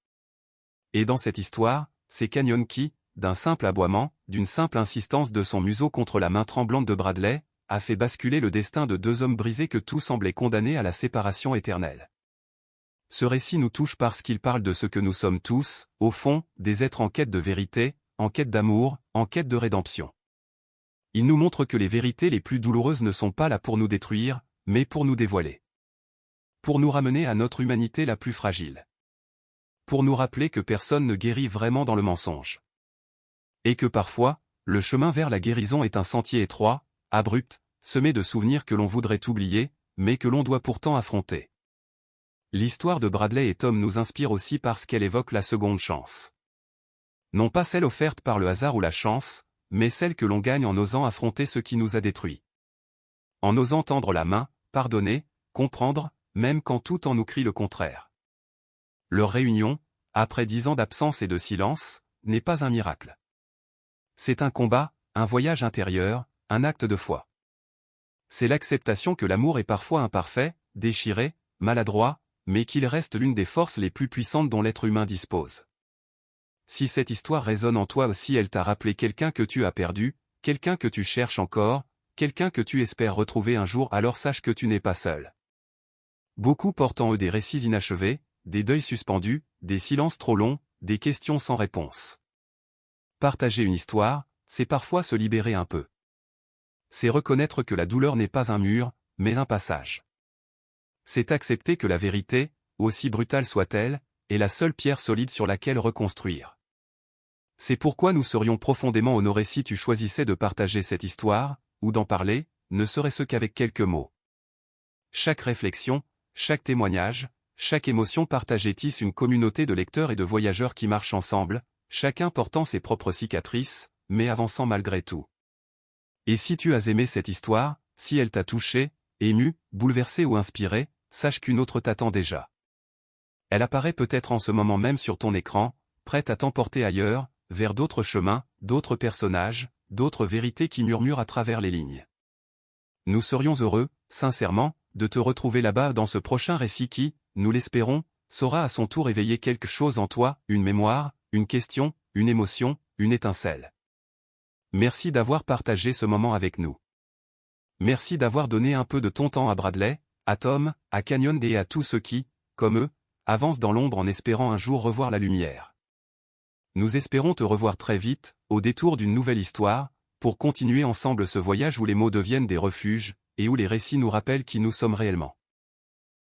Et dans cette histoire, c'est Canyon qui, d'un simple aboiement, d'une simple insistance de son museau contre la main tremblante de Bradley, a fait basculer le destin de deux hommes brisés que tout semblait condamner à la séparation éternelle. Ce récit nous touche parce qu'il parle de ce que nous sommes tous, au fond, des êtres en quête de vérité, en quête d'amour, en quête de rédemption. Il nous montre que les vérités les plus douloureuses ne sont pas là pour nous détruire, mais pour nous dévoiler. Pour nous ramener à notre humanité la plus fragile. Pour nous rappeler que personne ne guérit vraiment dans le mensonge. Et que parfois, le chemin vers la guérison est un sentier étroit, abrupt, semé de souvenirs que l'on voudrait oublier, mais que l'on doit pourtant affronter. L'histoire de Bradley et Tom nous inspire aussi parce qu'elle évoque la seconde chance. Non pas celle offerte par le hasard ou la chance, mais celle que l'on gagne en osant affronter ce qui nous a détruits. En osant tendre la main, pardonner, comprendre, même quand tout en nous crie le contraire. Leur réunion, après 10 ans d'absence et de silence, n'est pas un miracle. C'est un combat, un voyage intérieur, un acte de foi. C'est l'acceptation que l'amour est parfois imparfait, déchiré, maladroit, mais qu'il reste l'une des forces les plus puissantes dont l'être humain dispose. Si cette histoire résonne en toi, si elle t'a rappelé quelqu'un que tu as perdu, quelqu'un que tu cherches encore, quelqu'un que tu espères retrouver un jour, alors sache que tu n'es pas seul. Beaucoup portent en eux des récits inachevés, des deuils suspendus, des silences trop longs, des questions sans réponse. Partager une histoire, c'est parfois se libérer un peu. C'est reconnaître que la douleur n'est pas un mur, mais un passage. C'est accepter que la vérité, aussi brutale soit-elle, est la seule pierre solide sur laquelle reconstruire. C'est pourquoi nous serions profondément honorés si tu choisissais de partager cette histoire, ou d'en parler, ne serait-ce qu'avec quelques mots. Chaque réflexion, chaque témoignage, chaque émotion partagée tisse une communauté de lecteurs et de voyageurs qui marchent ensemble, chacun portant ses propres cicatrices, mais avançant malgré tout. Et si tu as aimé cette histoire, si elle t'a touché, ému, bouleversé ou inspiré, sache qu'une autre t'attend déjà. Elle apparaît peut-être en ce moment même sur ton écran, prête à t'emporter ailleurs, vers d'autres chemins, d'autres personnages, d'autres vérités qui murmurent à travers les lignes. Nous serions heureux, sincèrement, de te retrouver là-bas dans ce prochain récit qui, nous l'espérons, saura à son tour éveiller quelque chose en toi, une mémoire, une question, une émotion, une étincelle. Merci d'avoir partagé ce moment avec nous. Merci d'avoir donné un peu de ton temps à Bradley, à Tom, à Canyon et à tous ceux qui, comme eux, avancent dans l'ombre en espérant un jour revoir la lumière. Nous espérons te revoir très vite, au détour d'une nouvelle histoire, pour continuer ensemble ce voyage où les mots deviennent des refuges, et où les récits nous rappellent qui nous sommes réellement.